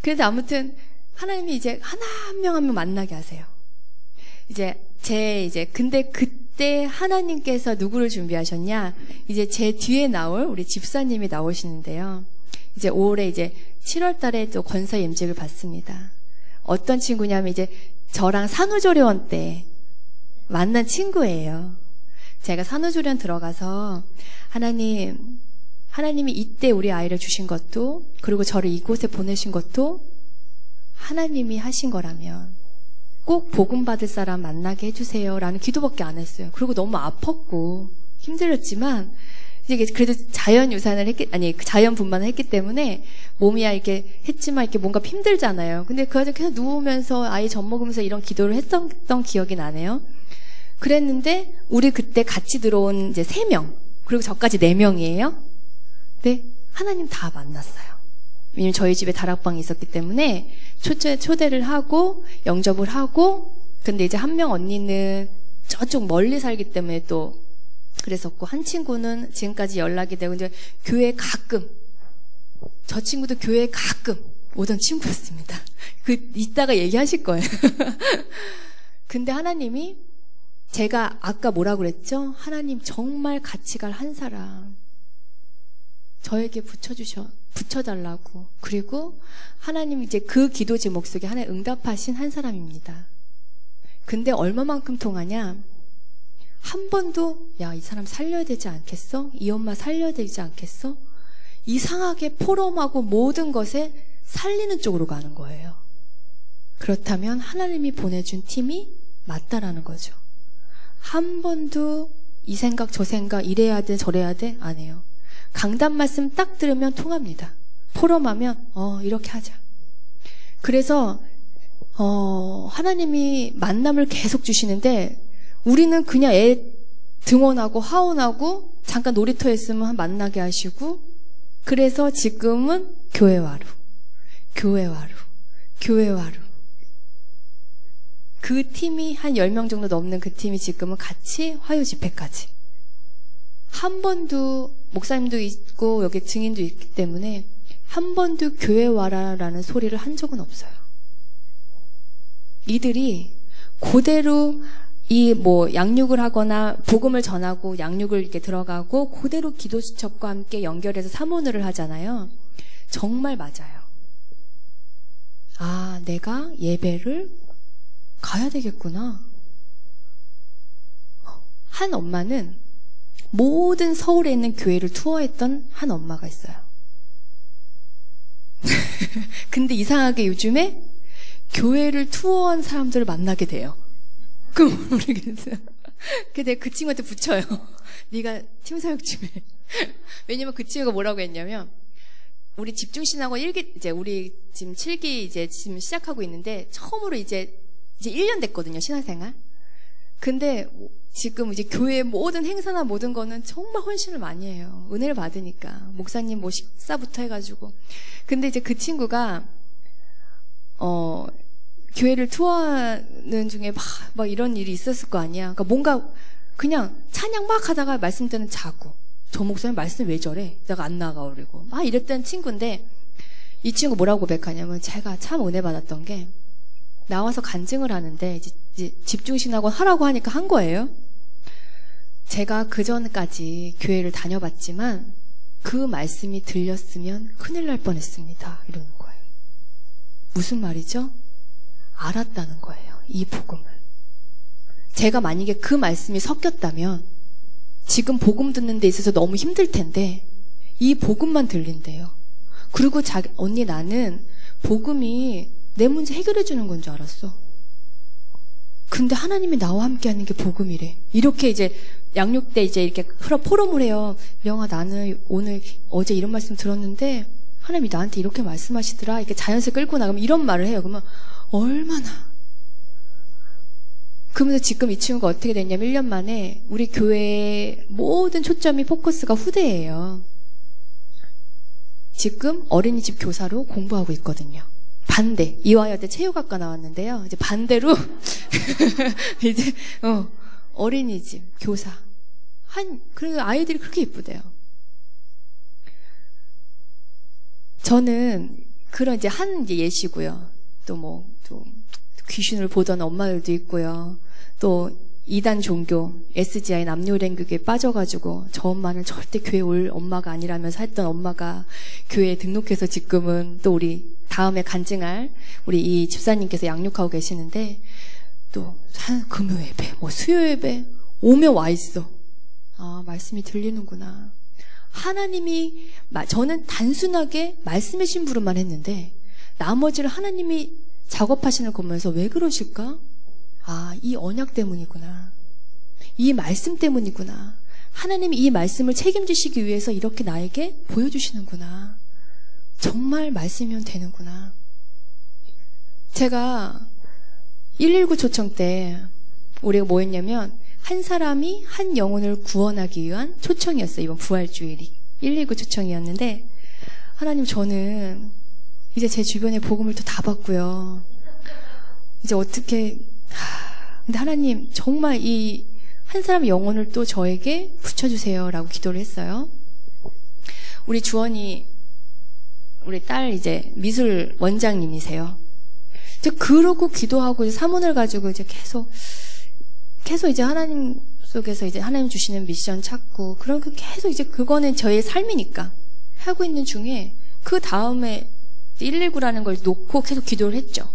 그래서 아무튼 하나님이 이제 하나 한 명 한 명 만나게 하세요. 근데 그때 하나님께서 누구를 준비하셨냐? 이제 제 뒤에 나올 우리 집사님이 나오시는데요. 이제 올해 이제 7월 달에 또 권사 임직을 받습니다. 어떤 친구냐면 이제 저랑 산후조리원 때 만난 친구예요. 제가 산후조리원 들어가서 하나님이 이때 우리 아이를 주신 것도 그리고 저를 이곳에 보내신 것도 하나님이 하신 거라면 꼭 복음 받을 사람 만나게 해주세요 라는 기도밖에 안 했어요. 그리고 너무 아팠고 힘들었지만 이게 그래도 자연 분만을 했기 때문에 몸이야 이렇게 했지만 이렇게 뭔가 힘들잖아요. 근데 그 와중에 계속 누우면서 아이 젖 먹으면서 이런 기도를 했던 기억이 나네요. 그랬는데 우리 그때 같이 들어온 이제 3명 그리고 저까지 4명이에요. 네, 하나님 다 만났어요. 왜냐면 저희 집에 다락방이 있었기 때문에 초대를 하고 영접을 하고 근데 이제 한 명 언니는 저쪽 멀리 살기 때문에 또 그랬었고 한 친구는 지금까지 연락이 되고 이제 교회 가끔 저 친구도 교회 가끔 오던 친구였습니다. 이따가 얘기하실 거예요. 근데 하나님이 제가 아까 뭐라고 그랬죠? 하나님 정말 같이 갈 한 사람 저에게 붙여달라고. 그리고 하나님 이제 그 기도 제목 속에 하나님 응답하신 한 사람입니다. 근데 얼마만큼 통하냐? 한 번도 야, 이 사람 살려야 되지 않겠어? 이 엄마 살려야 되지 않겠어? 이상하게 포럼하고 모든 것에 살리는 쪽으로 가는 거예요. 그렇다면 하나님이 보내준 팀이 맞다라는 거죠. 한 번도 이 생각 저 생각 이래야 돼 저래야 돼 안 해요. 강단 말씀 딱 들으면 통합니다. 포럼하면 이렇게 하자. 그래서 하나님이 만남을 계속 주시는데 우리는 그냥 애 등원하고 하원하고 잠깐 놀이터에 있으면 만나게 하시고 그래서 지금은 교회와루 그 팀이 한 10명 정도 넘는 그 팀이 지금은 같이 화요 집회까지 한 번도 목사님도 있고 여기 증인도 있기 때문에 한 번도 교회 와라라는 소리를 한 적은 없어요. 이들이 그대로 양육을 하거나 복음을 전하고 양육을 이렇게 들어가고 그대로 기도 수첩과 함께 연결해서 사모늘을 하잖아요. 정말 맞아요. 아, 내가 예배를 가야 되겠구나. 한 엄마는 모든 서울에 있는 교회를 투어했던 한 엄마가 있어요. 근데 이상하게 요즘에 교회를 투어한 사람들을 만나게 돼요. 그럼 모르겠어요. 근데 그 친구한테 붙여요. 네가 팀 사역 좀 해. 왜냐면 그 친구가 뭐라고 했냐면 우리 집중신학원 1기 이제 우리 지금 7기 이제 지금 시작하고 있는데 처음으로 이제 1년 됐거든요, 신앙생활. 근데 지금 이제 교회 모든 행사나 모든 거는 정말 헌신을 많이 해요. 은혜를 받으니까. 목사님 뭐 식사부터 해가지고. 근데 이제 그 친구가, 교회를 투어하는 중에 막 이런 일이 있었을 거 아니야. 그러니까 뭔가 그냥 찬양 막 하다가 말씀 때는 자고. 저 목사님 말씀 왜 저래? 내가 안 나가 그러고. 막 이랬던 친구인데, 이 친구 뭐라고 고백하냐면 제가 참 은혜 받았던 게, 나와서 간증을 하는데 이제 집중신학원 하라고 하니까 한 거예요. 제가 그 전까지 교회를 다녀봤지만 그 말씀이 들렸으면 큰일 날 뻔했습니다. 이러는 거예요. 무슨 말이죠? 알았다는 거예요. 이 복음을. 제가 만약에 그 말씀이 섞였다면 지금 복음 듣는 데 있어서 너무 힘들 텐데 이 복음만 들린대요. 그리고 언니 나는 복음이 내 문제 해결해 주는 건 줄 알았어. 근데 하나님이 나와 함께 하는 게 복음이래. 이렇게 이제 양육 때 이제 이렇게 포럼을 해요. 명아, 나는 어제 이런 말씀 들었는데 하나님이 나한테 이렇게 말씀하시더라. 이렇게 자연스레 끌고 나가면 이런 말을 해요. 그러면 얼마나. 그러면서 지금 이 친구가 어떻게 됐냐면 1년 만에 우리 교회의 모든 초점이 포커스가 후대예요. 지금 어린이집 교사로 공부하고 있거든요. 반대. 이화여대 체육학과 나왔는데요. 이제 반대로 이제 어린이집 교사. 그리고 아이들이 그렇게 이쁘대요. 저는 그런 이제 이제 예시고요. 또 귀신을 보던 엄마들도 있고요. 또 이단 종교, SGI 남녀랭교에 빠져가지고 저 엄마는 절대 교회 올 엄마가 아니라면서 했던 엄마가 교회에 등록해서 지금은 또 우리 다음에 간증할 우리 이 집사님께서 양육하고 계시는데 또 금요 예배, 수요 예배 오면 와 있어. 아, 말씀이 들리는구나. 하나님이, 저는 단순하게 말씀의 심부름만 했는데 나머지를 하나님이 작업하시는 걸 보면서 왜 그러실까? 아, 이 언약 때문이구나. 이 말씀 때문이구나. 하나님이 이 말씀을 책임지시기 위해서 이렇게 나에게 보여주시는구나. 정말 말씀이면 되는구나. 제가 119 초청 때 우리가 뭐 했냐면 한 사람이 한 영혼을 구원하기 위한 초청이었어요. 이번 부활주일이 119 초청이었는데 하나님, 저는 이제 제 주변에 복음을 또 다 받고요. 이제 어떻게 근데 하나님 정말 이 한 사람의 영혼을 또 저에게 붙여주세요 라고 기도를 했어요. 우리 주원이 우리 딸 이제 미술 원장님이세요. 이제 그러고 기도하고 이제 사문을 가지고 이제 계속 이제 하나님 속에서 이제 하나님 주시는 미션 찾고 그런 계속 이제 그거는 저의 삶이니까 하고 있는 중에 그 다음에 119라는 걸 놓고 계속 기도를 했죠.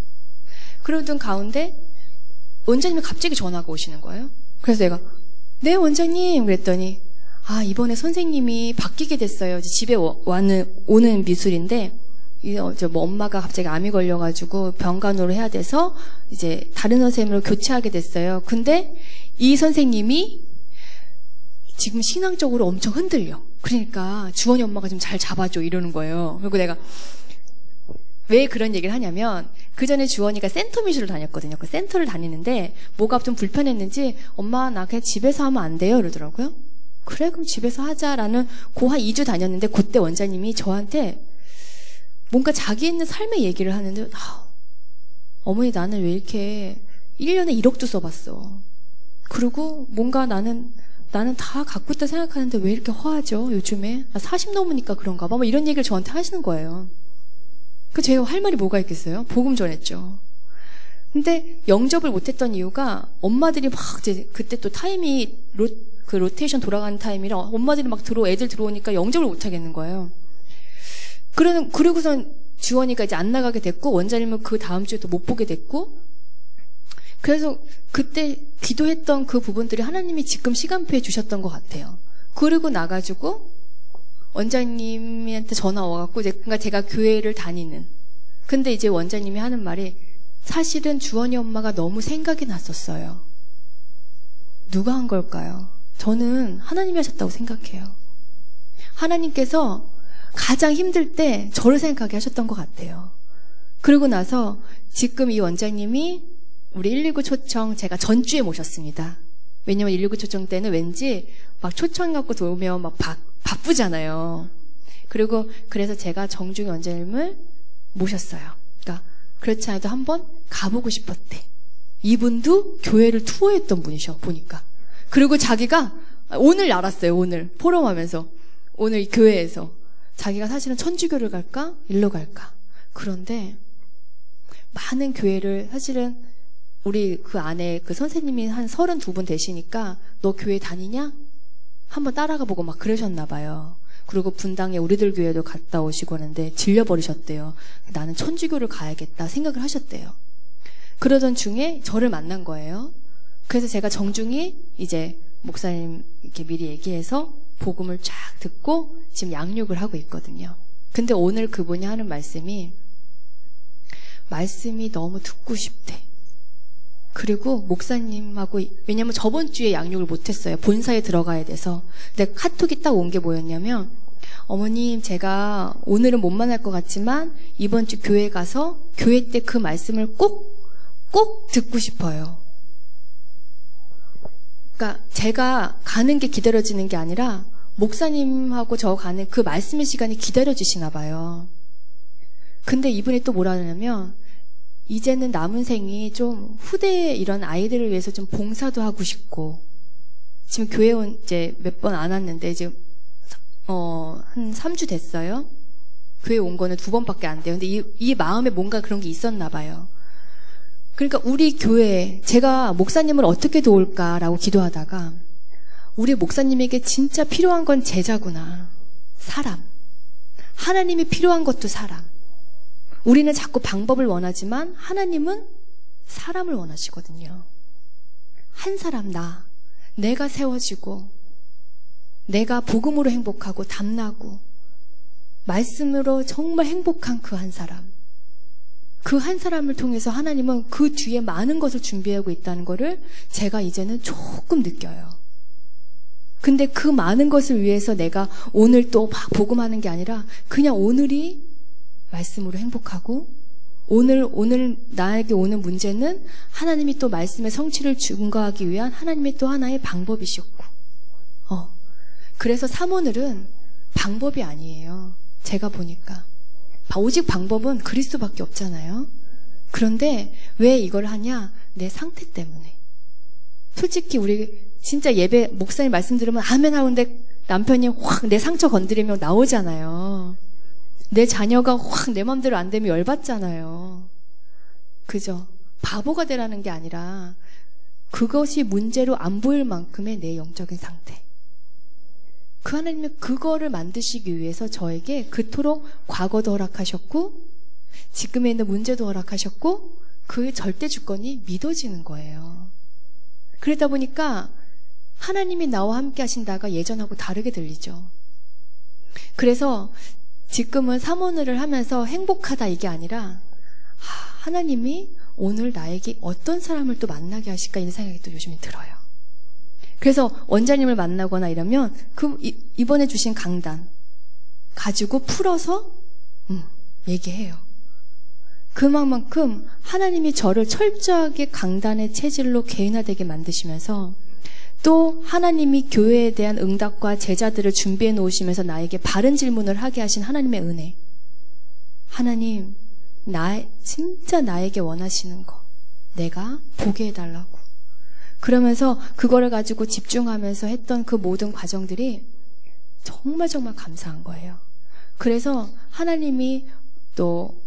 그러던 가운데 원장님이 갑자기 전화가 오시는 거예요. 그래서 내가 네 원장님 그랬더니 아, 이번에 선생님이 바뀌게 됐어요. 이제 집에 오는 미술인데 이제 엄마가 갑자기 암이 걸려가지고 병간호를 해야 돼서 이제 다른 선생님으로 교체하게 됐어요. 근데 이 선생님이 지금 신앙적으로 엄청 흔들려. 그러니까 주원이 엄마가 좀 잘 잡아줘 이러는 거예요. 그리고 내가 왜 그런 얘기를 하냐면 그 전에 주원이가 센터 미술을 다녔거든요. 그 센터를 다니는데 뭐가 좀 불편했는지 엄마 나 그냥 집에서 하면 안 돼요 이러더라고요. 그래 그럼 집에서 하자라는 한 2주 다녔는데 그때 원장님이 저한테 뭔가 자기 있는 삶의 얘기를 하는데 어머니 나는 왜 이렇게 1년에 1억도 써봤어. 그리고 뭔가 나는 다 갖고 있다 생각하는데 왜 이렇게 허하죠 요즘에. 나 40 넘으니까 그런가 봐. 뭐 이런 얘기를 저한테 하시는 거예요. 그 제가 할 말이 뭐가 있겠어요? 복음 전했죠. 근데 영접을 못했던 이유가 엄마들이 막 이제 그때 또 타임이 로테이션 돌아가는 타임이라 엄마들이 막 애들 들어오니까 영접을 못 하겠는 거예요. 그러고선 주원이가 이제 안 나가게 됐고 원장님은 그 다음 주에 또 못 보게 됐고 그래서 그때 기도했던 그 부분들이 하나님이 지금 시간표에 주셨던 것 같아요. 그리고 나가지고 원장님한테 전화 와갖고 그러니까 제가 교회를 다니는 근데 이제 원장님이 하는 말이 사실은 주원이 엄마가 너무 생각이 났었어요. 누가 한 걸까요? 저는 하나님이 하셨다고 생각해요. 하나님께서 가장 힘들 때 저를 생각하게 하셨던 것 같아요. 그러고 나서 지금 이 원장님이 우리 119 초청 제가 전주에 모셨습니다. 왜냐면 119 초청 때는 왠지 막 초청 갖고 들어오면 막 바쁘잖아요. 그래서 제가 정중히 원장님을 모셨어요. 그러니까 그렇지 않아도 한번 가보고 싶었대. 이분도 교회를 투어했던 분이셔 보니까. 그리고 자기가 오늘 알았어요. 오늘 포럼하면서 오늘 교회에서 자기가 사실은 천주교를 갈까? 일로 갈까? 그런데 많은 교회를 사실은 우리 그 안에 그 선생님이 한 32분 되시니까 너 교회 다니냐? 한번 따라가 보고 막 그러셨나 봐요. 그리고 분당에 우리들 교회도 갔다 오시고 하는데 질려버리셨대요. 나는 천주교를 가야겠다 생각을 하셨대요. 그러던 중에 저를 만난 거예요. 그래서 제가 정중히 이제 목사님 이렇게 미리 얘기해서 복음을 쫙 듣고 지금 양육을 하고 있거든요. 근데 오늘 그분이 하는 말씀이 너무 듣고 싶대. 그리고 목사님하고, 왜냐면 저번 주에 양육을 못했어요. 본사에 들어가야 돼서. 근데 카톡이 딱 온 게 뭐였냐면, 어머님, 제가 오늘은 못 만날 것 같지만 이번 주 교회 가서 교회 때 그 말씀을 꼭 듣고 싶어요. 그러니까 제가 가는 게 기다려지는 게 아니라 목사님하고 저 가는 그 말씀의 시간이 기다려지시나 봐요. 근데 이분이 또 뭐라 하냐면, 이제는 남은 생이 좀 후대에 이런 아이들을 위해서 좀 봉사도 하고 싶고, 지금 교회 온 이제 몇 번 안 왔는데 이제 한 3주 됐어요. 교회 온 거는 2번밖에 안 돼요. 근데 이 마음에 뭔가 그런 게 있었나 봐요. 그러니까 우리 교회에 제가 목사님을 어떻게 도울까라고 기도하다가, 우리 목사님에게 진짜 필요한 건 제자구나. 사람. 하나님이 필요한 것도 사람. 우리는 자꾸 방법을 원하지만 하나님은 사람을 원하시거든요. 한 사람, 내가 세워지고, 내가 복음으로 행복하고 담나고 말씀으로 정말 행복한 그 한 사람, 그 한 사람을 통해서 하나님은 그 뒤에 많은 것을 준비하고 있다는 거를 제가 이제는 조금 느껴요. 근데 그 많은 것을 위해서 내가 오늘 또 막 복음하는 게 아니라 그냥 오늘이 말씀으로 행복하고, 오늘 나에게 오는 문제는 하나님이 또 말씀의 성취를 증거하기 위한 하나님의 또 하나의 방법이셨고, 그래서 사모늘은 방법이 아니에요. 제가 보니까 오직 방법은 그리스도밖에 없잖아요. 그런데 왜 이걸 하냐? 내 상태 때문에. 솔직히 우리 진짜 예배 목사님 말씀 들으면 아멘 하는데 남편이 확 내 상처 건드리면 나오잖아요. 내 자녀가 확 내 맘대로 안 되면 열받잖아요. 그죠? 바보가 되라는 게 아니라 그것이 문제로 안 보일 만큼의 내 영적인 상태. 그 하나님은 그거를 만드시기 위해서 저에게 그토록 과거도 허락하셨고 지금에 있는 문제도 허락하셨고 그 절대 주권이 믿어지는 거예요. 그러다 보니까 하나님이 나와 함께 하신다가 예전하고 다르게 들리죠. 그래서 지금은 사모늘을 하면서 행복하다 이게 아니라 하나님이 오늘 나에게 어떤 사람을 또 만나게 하실까 이런 생각이 또 요즘에 들어요. 그래서 원장님을 만나거나 이러면 이번에 주신 강단 가지고 풀어서 얘기해요. 그만큼 하나님이 저를 철저하게 강단의 체질로 개인화되게 만드시면서 또 하나님이 교회에 대한 응답과 제자들을 준비해 놓으시면서 나에게 바른 질문을 하게 하신 하나님의 은혜. 하나님, 진짜 나에게 원하시는 거 내가 보게 해달라고. 그러면서 그거를 가지고 집중하면서 했던 그 모든 과정들이 정말 감사한 거예요. 그래서 하나님이 또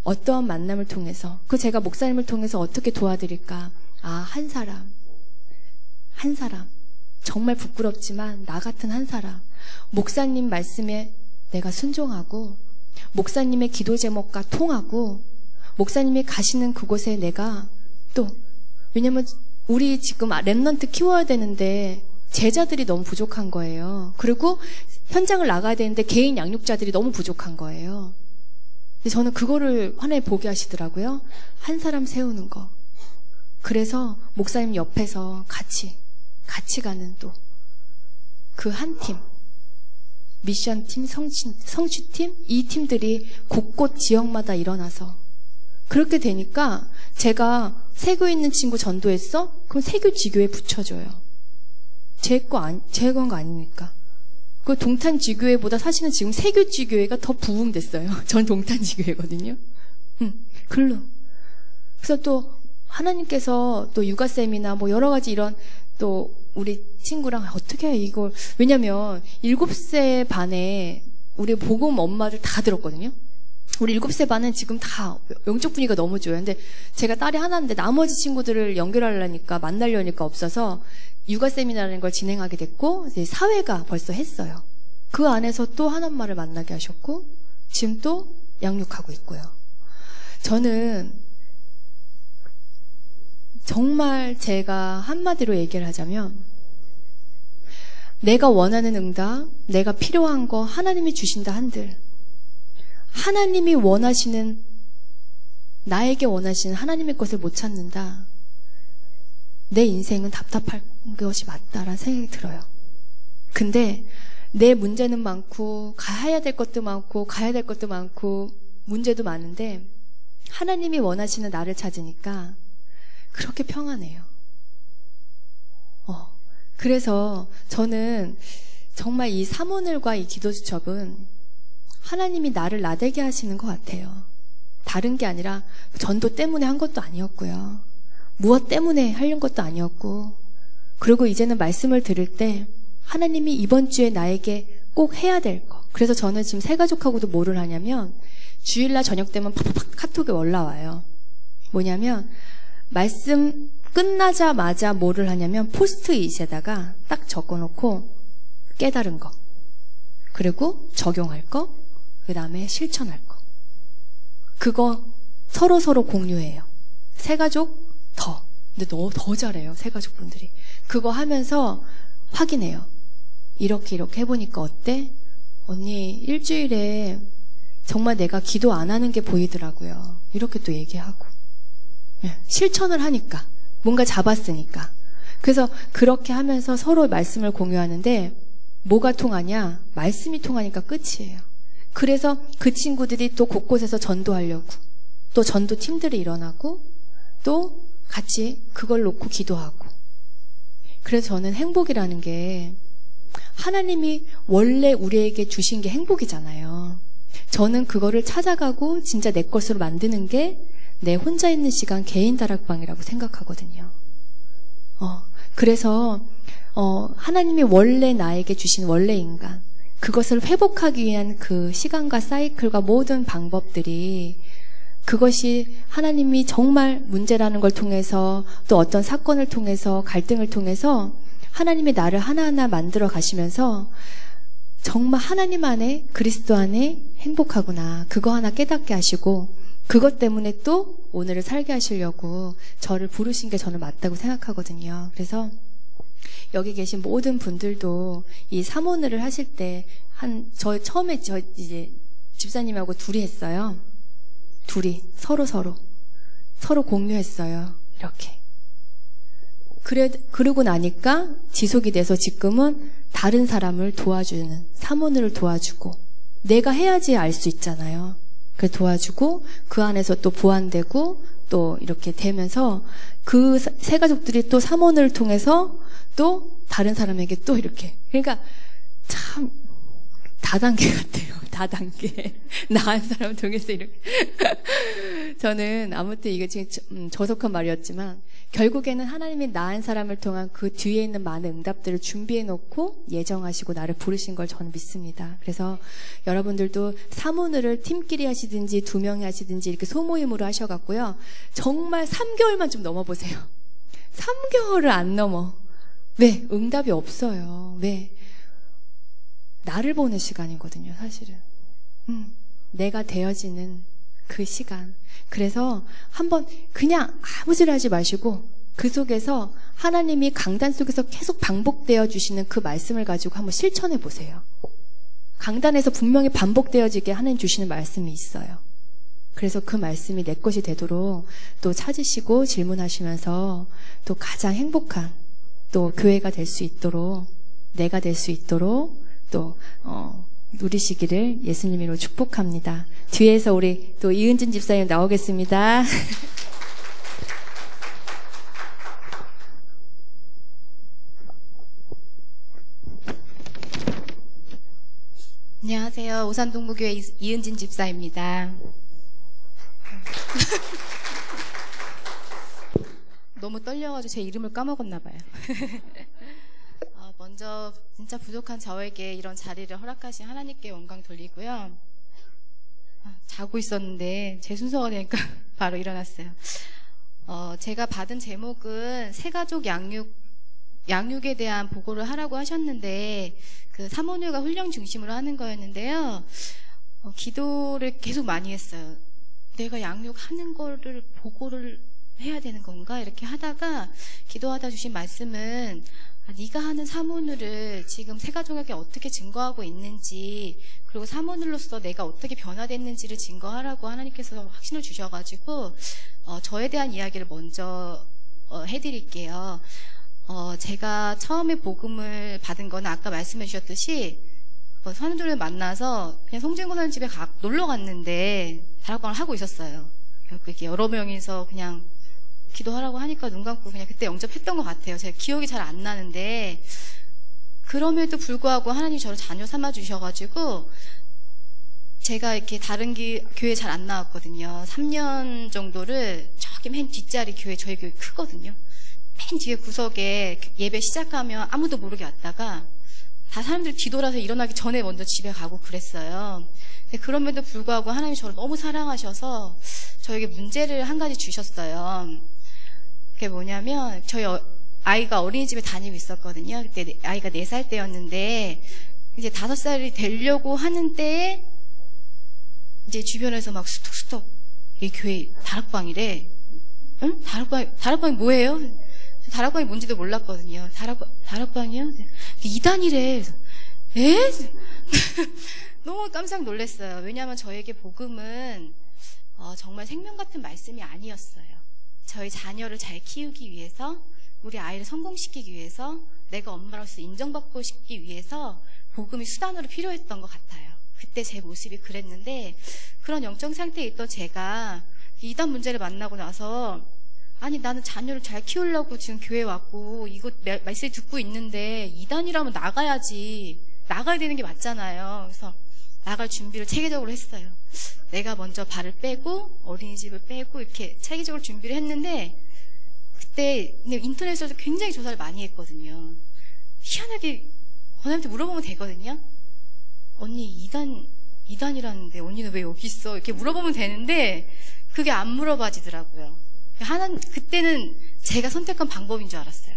어떠한 만남을 통해서 제가 목사님을 통해서 어떻게 도와드릴까? 한 사람 정말 부끄럽지만 나 같은 한 사람 목사님 말씀에 내가 순종하고 목사님의 기도 제목과 통하고 목사님이 가시는 그곳에 내가 또 왜냐면 우리 지금 랩넌트 키워야 되는데 제자들이 너무 부족한 거예요. 그리고 현장을 나가야 되는데 개인 양육자들이 너무 부족한 거예요. 근데 저는 그거를 하나님 보게 하시더라고요. 한 사람 세우는 거. 그래서 목사님 옆에서 같이 가는 또 그 한 팀, 미션팀, 성취팀, 이 팀들이 곳곳 지역마다 일어나서 그렇게 되니까 제가 세교에 있는 친구 전도했어? 그럼 세교 지교에 붙여줘요. 제 건 거 아닙니까? 그 동탄 지교회보다 사실은 지금 세교 지교회가 더 부흥됐어요. 전 동탄 지교회거든요. 글로. 그래서 또 하나님께서 또 육아쌤이나 뭐 여러 가지 이런 또 우리 친구랑 어떻게 해 이걸 왜냐면 7세 반에 우리 복음 엄마들 다 들었거든요. 우리 7세 반은 지금 다 영적 분위기가 너무 좋아요. 근데 제가 딸이 하나인데 나머지 친구들을 연결하려니까 만나려니까 없어서 육아 세미나라는 걸 진행하게 됐고 이제 사회가 벌써 했어요. 그 안에서 또 한 엄마를 만나게 하셨고 지금 또 양육하고 있고요. 저는 정말 제가 한마디로 얘기를 하자면 내가 원하는 응답, 내가 필요한 거 하나님이 주신다 한들 하나님이 원하시는 나에게 원하시는 하나님의 것을 못 찾는다. 내 인생은 답답할 것이 맞다라는 생각이 들어요. 근데 내 문제는 많고 가야 될 것도 많고 가야 될 것도 많고 문제도 많은데 하나님이 원하시는 나를 찾으니까 그렇게 평안해요. 그래서 저는 정말 이 사모늘과 이 기도수첩은 하나님이 나를 나되게 하시는 것 같아요. 다른 게 아니라 전도 때문에 한 것도 아니었고요. 무엇 때문에 하려는 것도 아니었고, 그리고 이제는 말씀을 들을 때 하나님이 이번 주에 나에게 꼭 해야 될 거. 그래서 저는 지금 새 가족하고도 뭐를 하냐면 주일날 저녁 되면 팍팍 카톡이 올라와요. 뭐냐면 말씀 끝나자마자 뭐를 하냐면 포스트잇에다가 딱 적어놓고 깨달은 거, 그리고 적용할 거, 그 다음에 실천할 거, 그거 서로 공유해요. 새 가족 근데 더 잘해요. 새 가족분들이 그거 하면서 확인해요. 이렇게 해보니까 어때? 언니 일주일에 정말 내가 기도 안 하는 게 보이더라고요. 이렇게 또 얘기하고, 실천을 하니까, 뭔가 잡았으니까. 그래서 그렇게 하면서 서로 말씀을 공유하는데 뭐가 통하냐? 말씀이 통하니까 끝이에요. 그래서 그 친구들이 또 곳곳에서 전도하려고, 또 전도 팀들이 일어나고, 또 같이 그걸 놓고 기도하고. 그래서 저는 행복이라는 게 하나님이 원래 우리에게 주신 게 행복이잖아요. 저는 그거를 찾아가고 진짜 내 것으로 만드는 게 내 혼자 있는 시간 개인 다락방이라고 생각하거든요. 그래서 하나님이 원래 나에게 주신 원래 인간, 그것을 회복하기 위한 그 시간과 사이클과 모든 방법들이, 그것이 하나님이 정말 문제라는 걸 통해서, 또 어떤 사건을 통해서, 갈등을 통해서 하나님이 나를 하나하나 만들어 가시면서 정말 하나님 안에, 그리스도 안에 행복하구나, 그거 하나 깨닫게 하시고, 그것 때문에 또 오늘을 살게 하시려고 저를 부르신 게 저는 맞다고 생각하거든요. 그래서 여기 계신 모든 분들도 이 사모늘을 하실 때 처음에 이제 집사님하고 둘이 했어요. 둘이 서로 공유했어요. 이렇게. 그러고 나니까 지속이 돼서 지금은 다른 사람을 도와주는, 사모늘을 도와주고, 내가 해야지 알 수 있잖아요. 그 도와주고, 그 안에서 또 보완되고, 또 이렇게 되면서 그 새 가족들이 또 사모늘을 통해서 또 다른 사람에게 또 이렇게. 그러니까 참 다단계 같아요. 다단계. 나은 사람 통해서 이렇게. 저는 아무튼 이게 지금 저속한 말이었지만 결국에는 하나님이 나은 사람을 통한 그 뒤에 있는 많은 응답들을 준비해 놓고 예정하시고 나를 부르신 걸 저는 믿습니다. 그래서 여러분들도 사모늘을 팀끼리 하시든지 2명이 하시든지 이렇게 소모임으로 하셔갖고요. 정말 3개월만 좀 넘어보세요. 3개월을 안 넘어. 왜? 응답이 없어요. 왜? 나를 보는 시간이거든요, 사실은. 내가 되어지는 그 시간. 그래서 한번 그냥 아무 소리 하지 마시고 그 속에서 하나님이 강단 속에서 계속 반복되어 주시는 그 말씀을 가지고 한번 실천해 보세요. 강단에서 분명히 반복되어지게 하나님 주시는 말씀이 있어요. 그래서 그 말씀이 내 것이 되도록 또 찾으시고 질문하시면서 또 가장 행복한 또 교회가 될 수 있도록, 내가 될 수 있도록 또 누리시기를 예수님 이름으로 축복합니다. 뒤에서 우리 또 이은진 집사님 나오겠습니다. 안녕하세요. 오산동부교회 이은진 집사입니다. 너무 떨려가지고 제 이름을 까먹었나 봐요. 먼저 진짜 부족한 저에게 이런 자리를 허락하신 하나님께 영광 돌리고요. 자고 있었는데 제 순서가 되니까 바로 일어났어요. 제가 받은 제목은 새가족 양육에 대한 보고를 하라고 하셨는데 그 사모님과 훈련 중심으로 하는 거였는데요. 기도를 계속 많이 했어요. 내가 양육하는 거를 보고를 해야 되는 건가? 이렇게 하다가 기도하다 주신 말씀은 네가 하는 사모늘을 지금 새가족에게 어떻게 증거하고 있는지, 그리고 사모늘로서 내가 어떻게 변화됐는지를 증거하라고 하나님께서 확신을 주셔가지고 저에 대한 이야기를 먼저 해드릴게요. 제가 처음에 복음을 받은 거는 아까 말씀해 주셨듯이 선생님들을 만나서 그냥 송진구 선생님 집에 놀러 갔는데 다락방을 하고 있었어요. 이렇게 여러 명이서 그냥 기도하라고 하니까 눈 감고 그냥 그때 영접했던 것 같아요. 제가 기억이 잘 안 나는데, 그럼에도 불구하고 하나님이 저를 자녀 삼아 주셔가지고 제가 이렇게 다른 교회 잘 안 나왔거든요. 3년 정도를 저기 맨 뒷자리 교회, 저희 교회 크거든요. 맨 뒤에 구석에 예배 시작하면 아무도 모르게 왔다가 다 사람들 기도라서 일어나기 전에 먼저 집에 가고 그랬어요. 근데 그럼에도 불구하고 하나님이 저를 너무 사랑하셔서 저에게 문제를 한 가지 주셨어요. 그게 뭐냐면, 저희 아이가 어린이집에 다니고 있었거든요. 그때 아이가 4살 때였는데, 이제 5살이 되려고 하는 때에 이제 주변에서 막 수톡수톡, 이 교회 다락방이래. 응? 다락방이 뭐예요? 다락방이 뭔지도 몰랐거든요. 다락방이요? 이단이래. 에? 너무 깜짝 놀랐어요. 왜냐하면 저에게 복음은 정말 생명 같은 말씀이 아니었어요. 저희 자녀를 잘 키우기 위해서, 우리 아이를 성공시키기 위해서, 내가 엄마로서 인정받고 싶기 위해서 복음이 수단으로 필요했던 것 같아요. 그때 제 모습이 그랬는데, 그런 영적 상태에 있던 제가 이단 문제를 만나고 나서, 아니 나는 자녀를 잘 키우려고 지금 교회 왔고 이거 말씀 듣고 있는데 이단이라면 나가야지, 나가야 되는 게 맞잖아요. 그래서 나갈 준비를 체계적으로 했어요. 내가 먼저 발을 빼고 어린이집을 빼고 이렇게 체계적으로 준비를 했는데, 그때 인터넷에서 굉장히 조사를 많이 했거든요. 희한하게 권사님한테 물어보면 되거든요. 언니 이단이라는데 언니는 왜 여기 있어? 이렇게 물어보면 되는데 그게 안 물어봐지더라고요. 그때는 제가 선택한 방법인 줄 알았어요.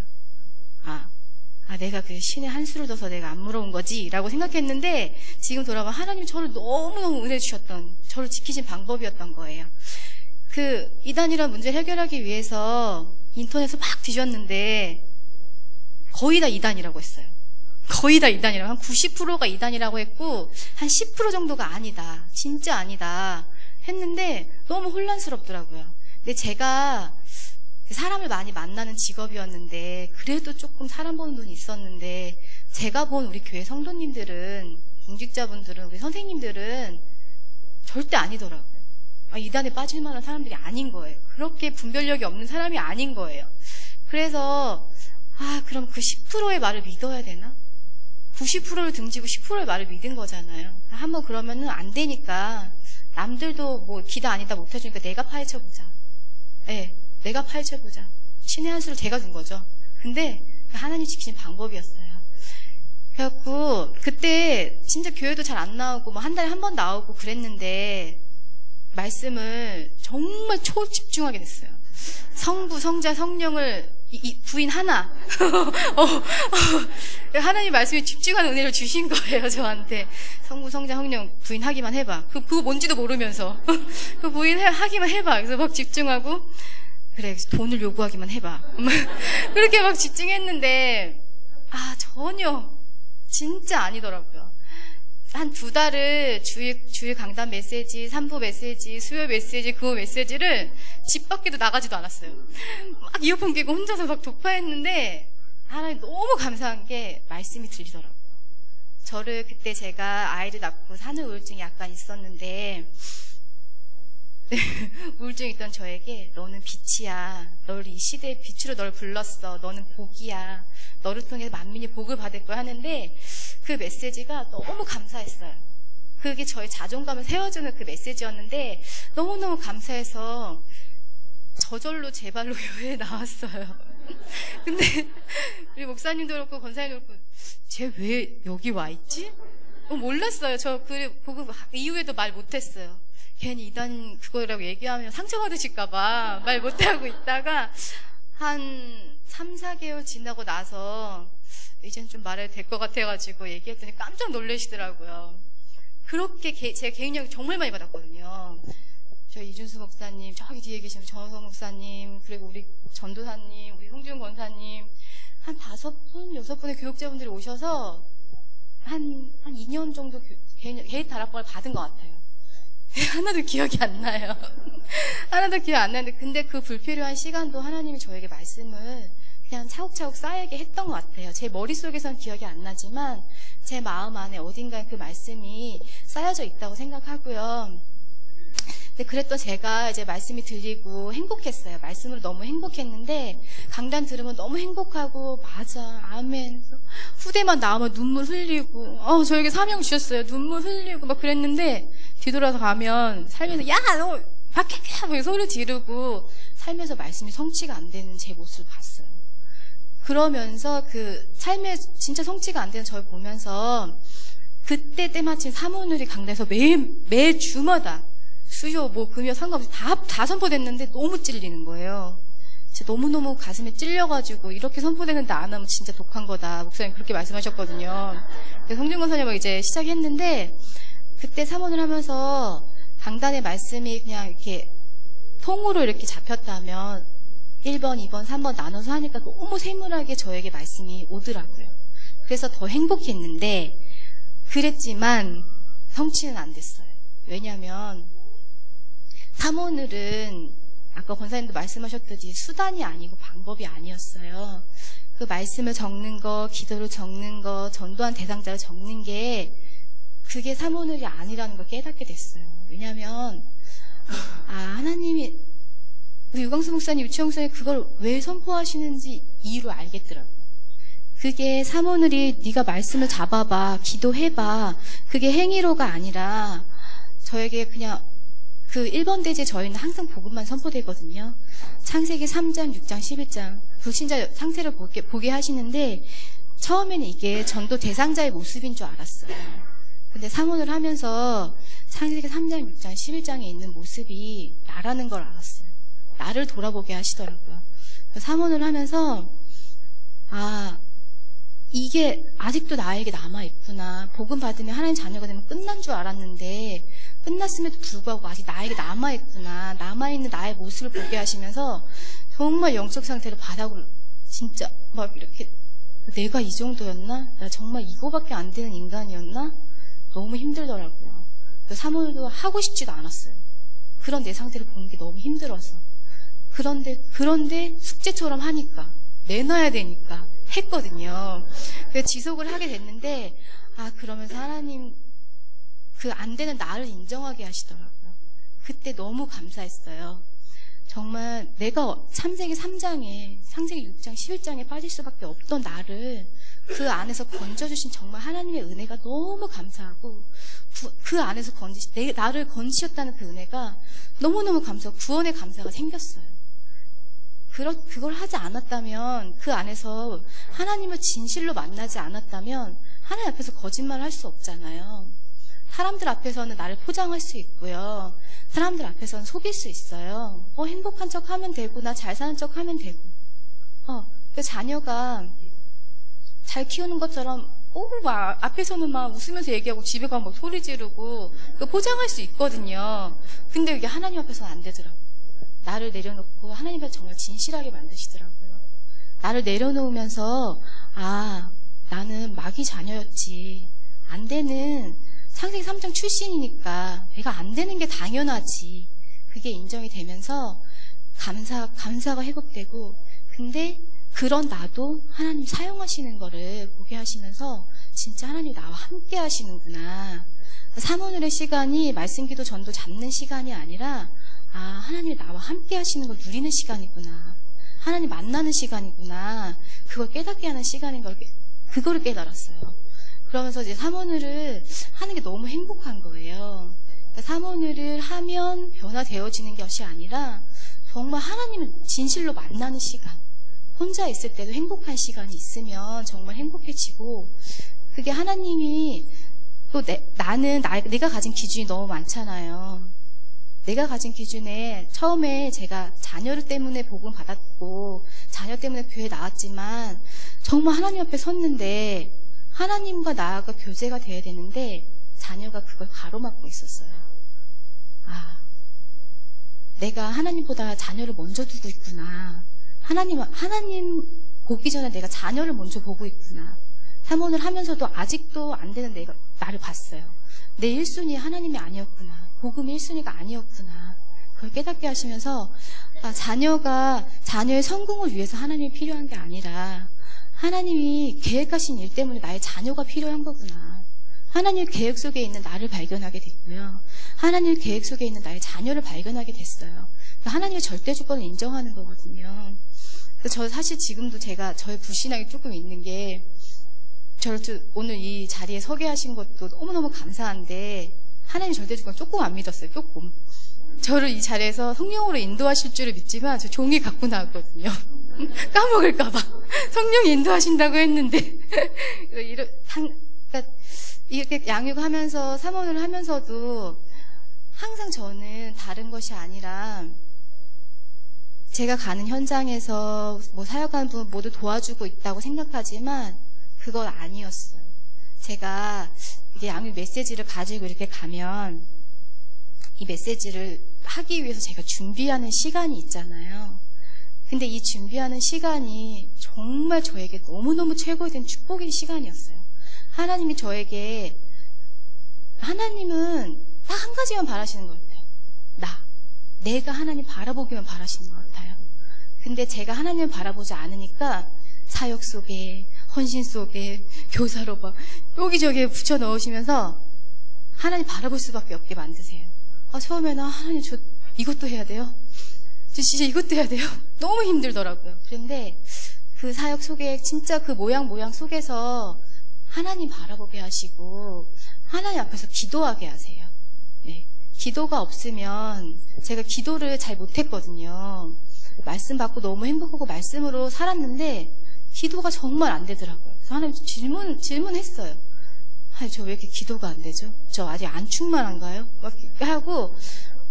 내가 그 신의 한 수를 둬서 내가 안 물어본 거지 라고 생각했는데, 지금 돌아보면 하나님이 저를 너무너무 은혜 주셨던, 저를 지키신 방법이었던 거예요. 그 이단이라는 문제를 해결하기 위해서 인터넷을 막 뒤졌는데 거의 다 이단이라고 했어요. 거의 다 이단이라고, 한 90%가 이단이라고 했고 한 10% 정도가 아니다, 진짜 아니다 했는데 너무 혼란스럽더라고요. 근데 제가 사람을 많이 만나는 직업이었는데, 그래도 조금 사람 보는 눈이 있었는데, 제가 본 우리 교회 성도님들은, 공직자분들은, 우리 선생님들은 절대 아니더라고요. 이단에 빠질 만한 사람들이 아닌 거예요. 그렇게 분별력이 없는 사람이 아닌 거예요. 그래서 그럼 그 10%의 말을 믿어야 되나? 90%를 등지고 10%의 말을 믿은 거잖아요. 한번 그러면은 안 되니까, 남들도 뭐 기다 아니다 못 해주니까 내가 파헤쳐보자. 네, 내가 파헤쳐보자. 신의 한 수를 제가 준 거죠. 근데 하나님 지키신 방법이었어요. 그래갖고 그때 진짜 교회도 잘 안 나오고 뭐 한 달에 한 번 나오고 그랬는데, 말씀을 정말 초집중하게 됐어요. 성부, 성자, 성령을 부인 하나. 하나님 말씀에 집중하는 은혜를 주신 거예요, 저한테. 성부, 성자, 성령 부인하기만 해봐. 그거 뭔지도 모르면서. 그 부인하기만 해봐. 그래서 막 집중하고, 그래, 돈을 요구하기만 해봐. 그렇게 막 집중했는데, 전혀, 진짜 아니더라고요. 한 2달을 주일 강단 메시지, 3부 메시지, 수요 메시지, 금요 메시지를 집 밖에도 나가지도 않았어요. 막 이어폰 끼고 혼자서 막 독파했는데, 하나님 너무 감사한 게 말씀이 들리더라고요. 저를 그때 제가 아이를 낳고 산후 우울증이 약간 있었는데, 우울증이 있던 저에게 너는 빛이야. 너를 이 시대의 빛으로 널 불렀어. 너는 복이야. 너를 통해 만민이 복을 받을 거야 하는데, 그 메시지가 너무 감사했어요. 그게 저의 자존감을 세워주는 그 메시지였는데 너무너무 감사해서 저절로 제 발로 교회에 나왔어요. 근데 우리 목사님도 그렇고 권사님도 그렇고 쟤 왜 여기 와 있지? 몰랐어요. 저 그 이후에도 말 못했어요. 괜히 이단 그거라고 얘기하면 상처받으실까봐 말 못하고 있다가 한 3, 4개월 지나고 나서 이젠 좀 말해도 될 것 같아가지고 얘기했더니 깜짝 놀라시더라고요. 그렇게 제 개인력이 정말 많이 받았거든요. 저희 이준수 목사님, 저기 뒤에 계신 전호성 목사님, 그리고 우리 전도사님, 우리 홍준 권사님, 한 5분, 6분의 교육자분들이 오셔서 한 2년 정도 개인 다락방을 받은 것 같아요. 하나도 기억이 안 나요. 하나도 기억 안 나는데, 근데 그 불필요한 시간도 하나님이 저에게 말씀을 그냥 차곡차곡 쌓이게 했던 것 같아요. 제 머릿속에선 기억이 안 나지만 제 마음 안에 어딘가에 그 말씀이 쌓여져 있다고 생각하고요. 근데 그랬던 제가 이제 말씀이 들리고 행복했어요. 말씀으로 너무 행복했는데, 강단 들으면 너무 행복하고, 맞아, 아멘. 후대만 나오면 눈물 흘리고, 저에게 사명 주셨어요. 눈물 흘리고 막 그랬는데, 뒤돌아서 가면 살면서 야, 너 밖에 가! 소리 지르고 살면서 말씀이 성취가 안 되는 제 모습을 봤어요. 그러면서 그 삶에 진짜 성취가 안 되는 저를 보면서, 그때 때마침 사모늘이 강단에서 매 주마다 수요, 금요 상관없이 다 선포됐는데 너무 찔리는 거예요. 진짜 너무너무 가슴에 찔려가지고, 이렇게 선포됐는데 안 하면 진짜 독한 거다. 목사님 그렇게 말씀하셨거든요. 그래서 성준권 선생님하고 이제 시작했는데, 그때 사모를 하면서 강단의 말씀이 그냥 이렇게 통으로 이렇게 잡혔다면 1번, 2번, 3번 나눠서 하니까 너무 세밀하게 저에게 말씀이 오더라고요. 그래서 더 행복했는데, 그랬지만 성취는 안 됐어요. 왜냐하면 사모늘은 아까 권사님도 말씀하셨듯이 수단이 아니고 방법이 아니었어요. 그 말씀을 적는 거, 기도를 적는 거, 전도한 대상자를 적는 게, 그게 사모늘이 아니라는 걸 깨닫게 됐어요. 왜냐하면 하나님이, 우리 유광수 목사님, 유치영 목사님 그걸 왜 선포하시는지 이유를 알겠더라고요. 그게 사모늘이 네가 말씀을 잡아봐, 기도해봐, 그게 행위로가 아니라 저에게 그냥 그 1번 대제 저희는 항상 복음만 선포되거든요. 창세기 3장, 6장, 11장 불신자 상태를 보게 하시는데, 처음에는 이게 전도 대상자의 모습인 줄 알았어요. 근데 사모를 하면서 창세기 3장, 6장, 11장에 있는 모습이 나라는 걸 알았어요. 나를 돌아보게 하시더라고요. 사모를 하면서 이게 아직도 나에게 남아있구나. 복음 받으면 하나님 자녀가 되면 끝난 줄 알았는데 끝났음에도 불구하고 아직 나에게 남아있구나. 남아있는 나의 모습을 보게 하시면서 정말 영적 상태를 바닥으로 진짜 막 이렇게, 내가 이 정도였나? 나 정말 이거밖에 안 되는 인간이었나? 너무 힘들더라고요. 사모도 하고 싶지도 않았어요. 그런 내 상태를 보는 게 너무 힘들어서. 그런데 숙제처럼 하니까, 내놔야 되니까 했거든요. 그래서 지속을 하게 됐는데, 그러면서 하나님 그 안 되는 나를 인정하게 하시더라고요. 그때 너무 감사했어요. 정말 내가 창세기 3장에, 창세기 6장, 11장에 빠질 수밖에 없던 나를 그 안에서 건져주신 정말 하나님의 은혜가 너무 감사하고, 그 안에서 나를 건지셨다는 그 은혜가 너무너무 감사하고 구원의 감사가 생겼어요. 그걸 하지 않았다면, 그 안에서 하나님을 진실로 만나지 않았다면 하나님 앞에서 거짓말을 할 수 없잖아요. 사람들 앞에서는 나를 포장할 수 있고요. 사람들 앞에서는 속일 수 있어요. 행복한 척 하면 되고, 나 잘 사는 척 하면 되고. 그 자녀가 잘 키우는 것처럼, 막 앞에서는 막 웃으면서 얘기하고 집에 가면 막 소리 지르고, 포장할 수 있거든요. 근데 이게 하나님 앞에서는 안 되더라고요. 나를 내려놓고 하나님 앞에 정말 진실하게 만드시더라고요. 나를 내려놓으면서, 나는 마귀 자녀였지. 안 되는, 창세기 3장 출신이니까 내가 안 되는 게 당연하지. 그게 인정이 되면서 감사가 회복되고, 근데 그런 나도 하나님 사용하시는 거를 보게 하시면서 진짜 하나님 나와 함께 하시는구나. 사모늘의 시간이 말씀기도 전도 잡는 시간이 아니라, 하나님이 나와 함께 하시는 걸 누리는 시간이구나. 하나님 만나는 시간이구나. 그걸 깨닫게 하는 시간인 걸, 그거를 깨달았어요. 그러면서 이제 사모늘을 하는 게 너무 행복한 거예요. 사모늘을 하면 변화되어지는 것이 아니라 정말 하나님을 진실로 만나는 시간. 혼자 있을 때도 행복한 시간이 있으면 정말 행복해지고, 그게 하나님이 또 내가 가진 기준이 너무 많잖아요. 내가 가진 기준에 처음에 제가 자녀 때문에 복음 받았고 자녀 때문에 교회 나왔지만 정말 하나님 앞에 섰는데 하나님과 나가 교제가 돼야 되는데 자녀가 그걸 가로막고 있었어요. 내가 하나님보다 자녀를 먼저 두고 있구나. 하나님 보기 전에 내가 자녀를 먼저 보고 있구나. 사모를 하면서도 아직도 안 되는 나를 봤어요. 내 1순위 하나님이 아니었구나. 복음이 1순위가 아니었구나. 그걸 깨닫게 하시면서 자녀의 성공을 위해서 하나님이 필요한 게 아니라 하나님이 계획하신 일 때문에 나의 자녀가 필요한 거구나. 하나님의 계획 속에 있는 나를 발견하게 됐고요. 하나님의 계획 속에 있는 나의 자녀를 발견하게 됐어요. 하나님의 절대 주권을 인정하는 거거든요. 저 사실 지금도 저의 불신앙이 조금 있는 게, 저를 오늘 이 자리에 서게 하신 것도 너무너무 감사한데 하나님 절대 주권 조금 안 믿었어요. 조금. 저를 이 자리에서 성령으로 인도하실 줄을 믿지만 저 종이 갖고 나왔거든요. 까먹을까봐. 성령이 인도하신다고 했는데 그러니까 이렇게 양육하면서 사모를 하면서도 항상 저는 다른 것이 아니라 제가 가는 현장에서 사역하는 분 모두 도와주고 있다고 생각하지만 그건 아니었어요. 제가 이게 양육 메시지를 가지고 이렇게 가면 이 메시지를 하기 위해서 제가 준비하는 시간이 있잖아요. 근데 이 준비하는 시간이 정말 저에게 너무너무 최고의 된 축복인 시간이었어요. 하나님은 딱 한 가지만 바라시는 것 같아요. 내가 하나님 바라보기만 바라시는 것 같아요. 근데 제가 하나님을 바라보지 않으니까 사역 속에, 헌신 속에, 교사로 막 여기저기에 붙여 넣으시면서 하나님 바라볼 수밖에 없게 만드세요. 처음에는 하나님 저 이것도 해야 돼요? 저 진짜 이것도 해야 돼요? 너무 힘들더라고요. 그런데 그 사역 속에 진짜 그 모양 속에서 하나님 바라보게 하시고 하나님 앞에서 기도하게 하세요. 네. 기도가 없으면 제가 기도를 잘 못했거든요. 말씀 받고 너무 행복하고 말씀으로 살았는데 기도가 정말 안 되더라고요. 그래서 하나님 질문했어요. 저 왜 이렇게 기도가 안 되죠? 저 아직 안 충만한가요? 막 하고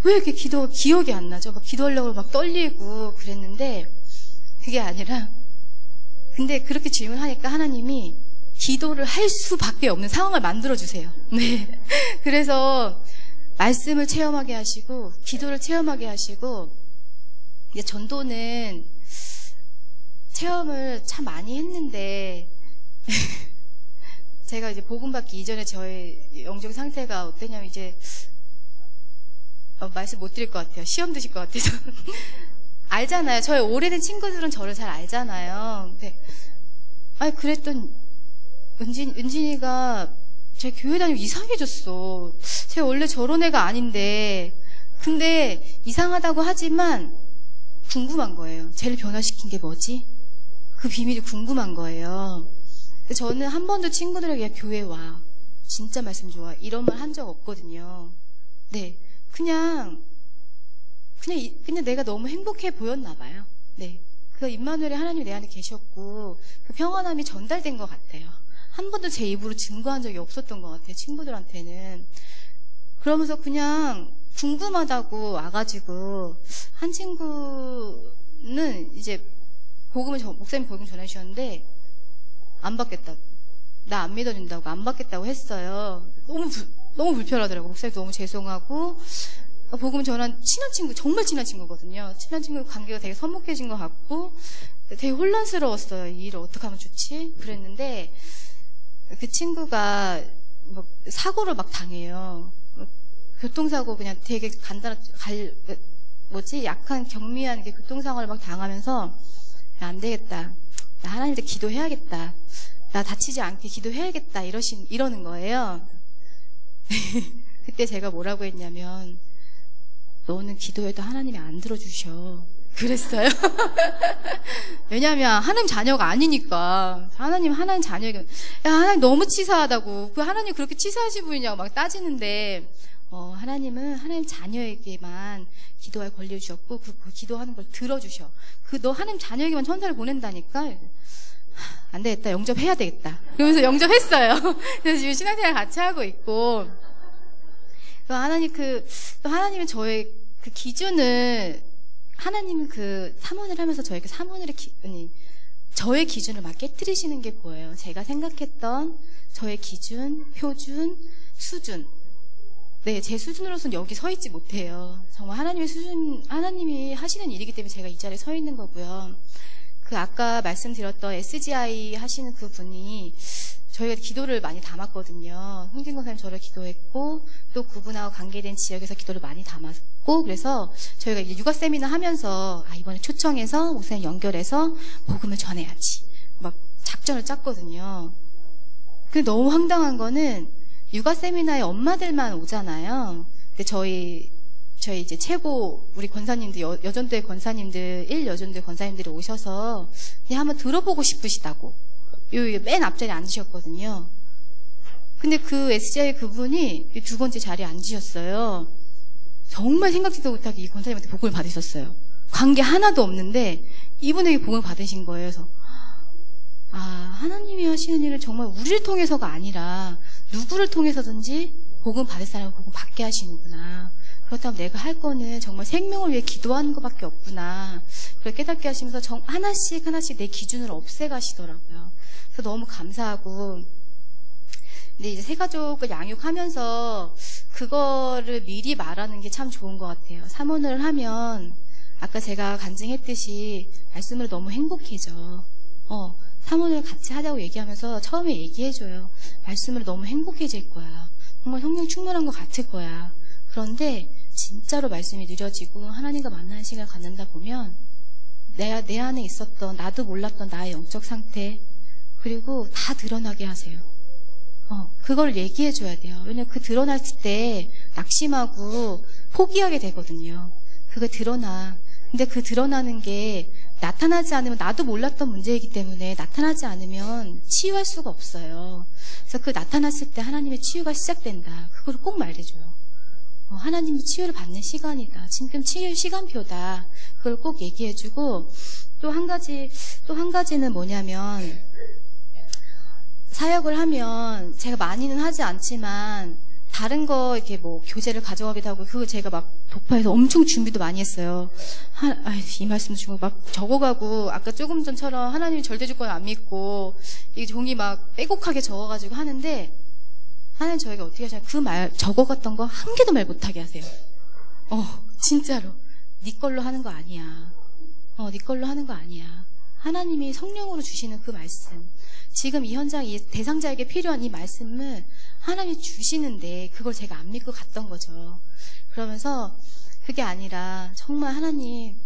왜 이렇게 기도가 기억이 안 나죠? 막 기도하려고 막 떨리고 그랬는데 그게 아니라, 근데 그렇게 질문하니까 하나님이 기도를 할 수밖에 없는 상황을 만들어주세요. 네. 그래서 말씀을 체험하게 하시고 기도를 체험하게 하시고, 이제 전도는 체험을 참 많이 했는데 제가 이제 복음 받기 이전에 저의 영적 상태가 어땠냐면, 이제 말씀 못 드릴 것 같아요. 시험 드실 것 같아서. 알잖아요. 저의 오래된 친구들은 저를 잘 알잖아요. 근데 그랬던 은진이가 제 교회 다니고 이상해졌어. 제가 원래 저런 애가 아닌데, 근데 이상하다고 하지만 궁금한 거예요. 쟤를 변화시킨 게 뭐지? 그 비밀이 궁금한 거예요. 저는 한 번도 친구들에게 교회 와, 진짜 말씀 좋아, 이런 말 한 적 없거든요. 네, 그냥 내가 너무 행복해 보였나 봐요. 네, 그 임마누엘의 하나님이 내 안에 계셨고 그 평안함이 전달된 것 같아요. 한 번도 제 입으로 증거한 적이 없었던 것 같아요, 친구들한테는. 그러면서 그냥 궁금하다고 와가지고, 한 친구는 이제 목사님 복음 전해주셨는데 안 받겠다고, 나 안 믿어준다고, 안 받겠다고 했어요. 너무 불편하더라고. 목사님 너무 죄송하고, 복음 전한 친한 친구, 정말 친한 친구거든요. 친한 친구 관계가 되게 서먹해진 것 같고 되게 혼란스러웠어요. 이 일을 어떻게 하면 좋지? 그랬는데 그 친구가 사고를 막 당해요. 교통사고, 그냥 되게 간단한 약한 경미한 게 교통사고를 막 당하면서, 안 되겠다, 나 하나님한테 기도해야겠다, 나 다치지 않게 기도해야겠다, 이러는 거예요. 그때 제가 뭐라고 했냐면, 너는 기도해도 하나님이 안 들어주셔, 그랬어요. 왜냐면 하나님 자녀가 아니니까. 하나님 자녀에게, 야, 하나님 너무 치사하다고, 그 하나님 그렇게 치사하신 분이냐고 막 따지는데, 하나님은 하나님 자녀에게만 기도할 권리를 주셨고 그 기도하는 걸 들어주셔. 너 하나님 자녀에게만 천사를 보낸다니까. 안 되겠다, 영접해야 되겠다, 그러면서 영접했어요. 그래서 지금 신앙생활 같이 하고 있고, 하나님은 저의 그 기준을, 하나님은 그 사모를 하면서 저에게 저의 기준을 막 깨트리시는 게 보여요. 제가 생각했던 저의 기준, 표준, 수준. 네, 제 수준으로서는 여기 서 있지 못해요. 정말 하나님이 하시는 일이기 때문에 제가 이 자리에 서 있는 거고요. 그 아까 말씀드렸던 SGI 하시는 그 분이 저희가 기도를 많이 담았거든요. 홍진 권사님 저를 기도했고 또 그분하고 관계된 지역에서 기도를 많이 담았고 그래서 저희가 이제 육아 세미나 하면서 이번에 초청해서 목사님 연결해서 복음을 전해야지 막 작전을 짰거든요. 근데 너무 황당한 거는 육아 세미나에 엄마들만 오잖아요. 근데 저희 이제 최고 우리 권사님들 여전도의 권사님들 1여전도의 권사님들이 오셔서 그냥 한번 들어보고 싶으시다고 요 맨 앞자리에 앉으셨거든요. 근데 그 SGI 그분이 두 번째 자리에 앉으셨어요. 정말 생각지도 못하게 이 권사님한테 복을 받으셨어요. 관계 하나도 없는데 이분에게 복을 받으신 거예요. 그래서 하나님이 하시는 일은 정말 우리를 통해서가 아니라 누구를 통해서든지 복음 받을 사람은 복음 받게 하시는구나. 그렇다면 내가 할 거는 정말 생명을 위해 기도하는 것밖에 없구나. 그걸 깨닫게 하시면서 하나씩 내 기준을 없애가시더라고요. 그래서 너무 감사하고. 근데 이제 새 가족을 양육하면서 그거를 미리 말하는 게 참 좋은 것 같아요. 사모를 하면 아까 제가 간증했듯이 말씀으로 너무 행복해져. 사모를 같이 하자고 얘기하면서 처음에 얘기해줘요. 말씀으로 너무 행복해질 거야. 정말 성령 충만한 것 같을 거야. 그런데 진짜로 말씀이 느려지고 하나님과 만나는 시간을 갖는다 보면 내 안에 있었던 나도 몰랐던 나의 영적 상태 그리고 다 드러나게 하세요. 그걸 얘기해 줘야 돼요. 왜냐면 그 드러났을 때 낙심하고 포기하게 되거든요. 그게 드러나. 근데 그 드러나는 게 나타나지 않으면 나도 몰랐던 문제이기 때문에 나타나지 않으면 치유할 수가 없어요. 그래서 그 나타났을 때 하나님의 치유가 시작된다. 그걸 꼭 말해줘요. 하나님이 치유를 받는 시간이다. 지금 치유 시간표다. 그걸 꼭 얘기해주고 또 한 가지는 뭐냐면 사역을 하면 제가 많이는 하지 않지만 다른 거 이렇게 뭐 교재를 가져가기도 하고 그거 제가 막 독파해서 엄청 준비도 많이 했어요. 이 말씀도 주고 막 적어가고 아까 조금 전처럼 하나님이 절대 주권 안 믿고 이 종이 막 빼곡하게 적어가지고 하는데 하나님 저희가 어떻게 하시냐면 그 말 적어갔던 거 한 개도 말 못하게 하세요. 진짜로 네 걸로 하는 거 아니야. 네 걸로 하는 거 아니야. 하나님이 성령으로 주시는 그 말씀 지금 이 현장 이 대상자에게 필요한 이 말씀을 하나님이 주시는데 그걸 제가 안 믿고 갔던 거죠. 그러면서 그게 아니라 정말 하나님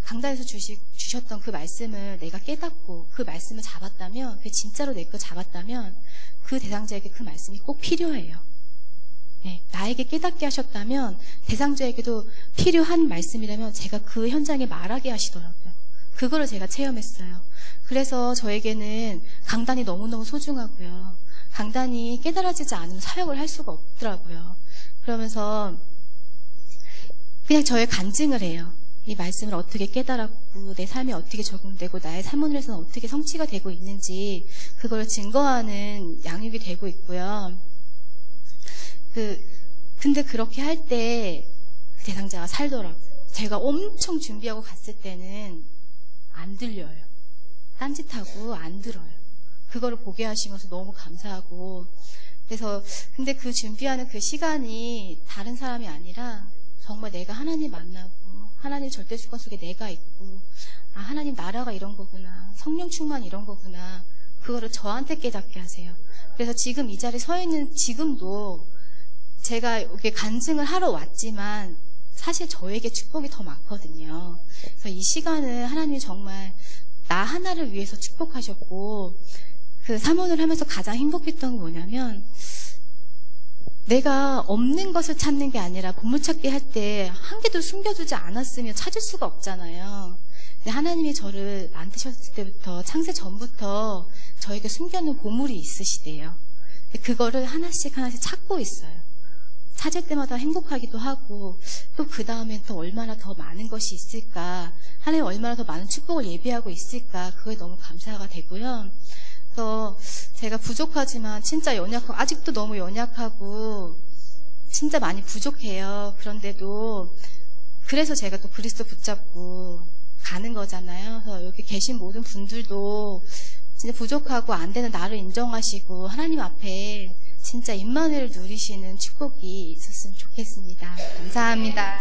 강단에서 주셨던 그 말씀을 내가 깨닫고 그 말씀을 잡았다면 그게 진짜로 내 거 잡았다면 그 대상자에게 그 말씀이 꼭 필요해요. 네, 나에게 깨닫게 하셨다면 대상자에게도 필요한 말씀이라면 제가 그 현장에 말하게 하시더라고요. 그거를 제가 체험했어요. 그래서 저에게는 강단이 너무너무 소중하고요. 강단이 깨달아지지 않으면 사역을 할 수가 없더라고요. 그러면서 그냥 저의 간증을 해요. 이 말씀을 어떻게 깨달았고 내 삶이 어떻게 적용되고 나의 사모님에서는 어떻게 성취가 되고 있는지 그걸 증거하는 양육이 되고 있고요. 근데 그렇게 할 때 그 대상자가 살더라고요. 제가 엄청 준비하고 갔을 때는 안 들려요. 딴짓하고 안 들어요. 그거를 보게 하시면서 너무 감사하고 그래서 근데 그 준비하는 그 시간이 다른 사람이 아니라 정말 내가 하나님 만나고 하나님 절대주권 속에 내가 있고 하나님 나라가 이런 거구나 성령 충만 이런 거구나 그거를 저한테 깨닫게 하세요. 그래서 지금 이 자리에 서 있는 지금도 제가 이렇게 간증을 하러 왔지만 사실 저에게 축복이 더 많거든요. 그래서 이 시간은 하나님이 정말 나 하나를 위해서 축복하셨고 그 사모를 하면서 가장 행복했던 건 뭐냐면 내가 없는 것을 찾는 게 아니라 보물찾기 할 때 한 개도 숨겨두지 않았으면 찾을 수가 없잖아요. 근데 하나님이 저를 만드셨을 때부터 창세 전부터 저에게 숨겨놓은 보물이 있으시대요. 그거를 하나씩 찾고 있어요. 찾을 때마다 행복하기도 하고 또 그 다음엔 또 얼마나 더 많은 것이 있을까 하나님 얼마나 더 많은 축복을 예비하고 있을까 그거에 너무 감사가 되고요. 그래서 제가 부족하지만 진짜 연약하고 아직도 너무 연약하고 진짜 많이 부족해요. 그런데도 그래서 제가 또 그리스도 붙잡고 가는 거잖아요. 그래서 여기 계신 모든 분들도 진짜 부족하고 안 되는 나를 인정하시고 하나님 앞에 진짜 임마누엘을 누리시는 축복이 있었으면 좋겠습니다. 감사합니다.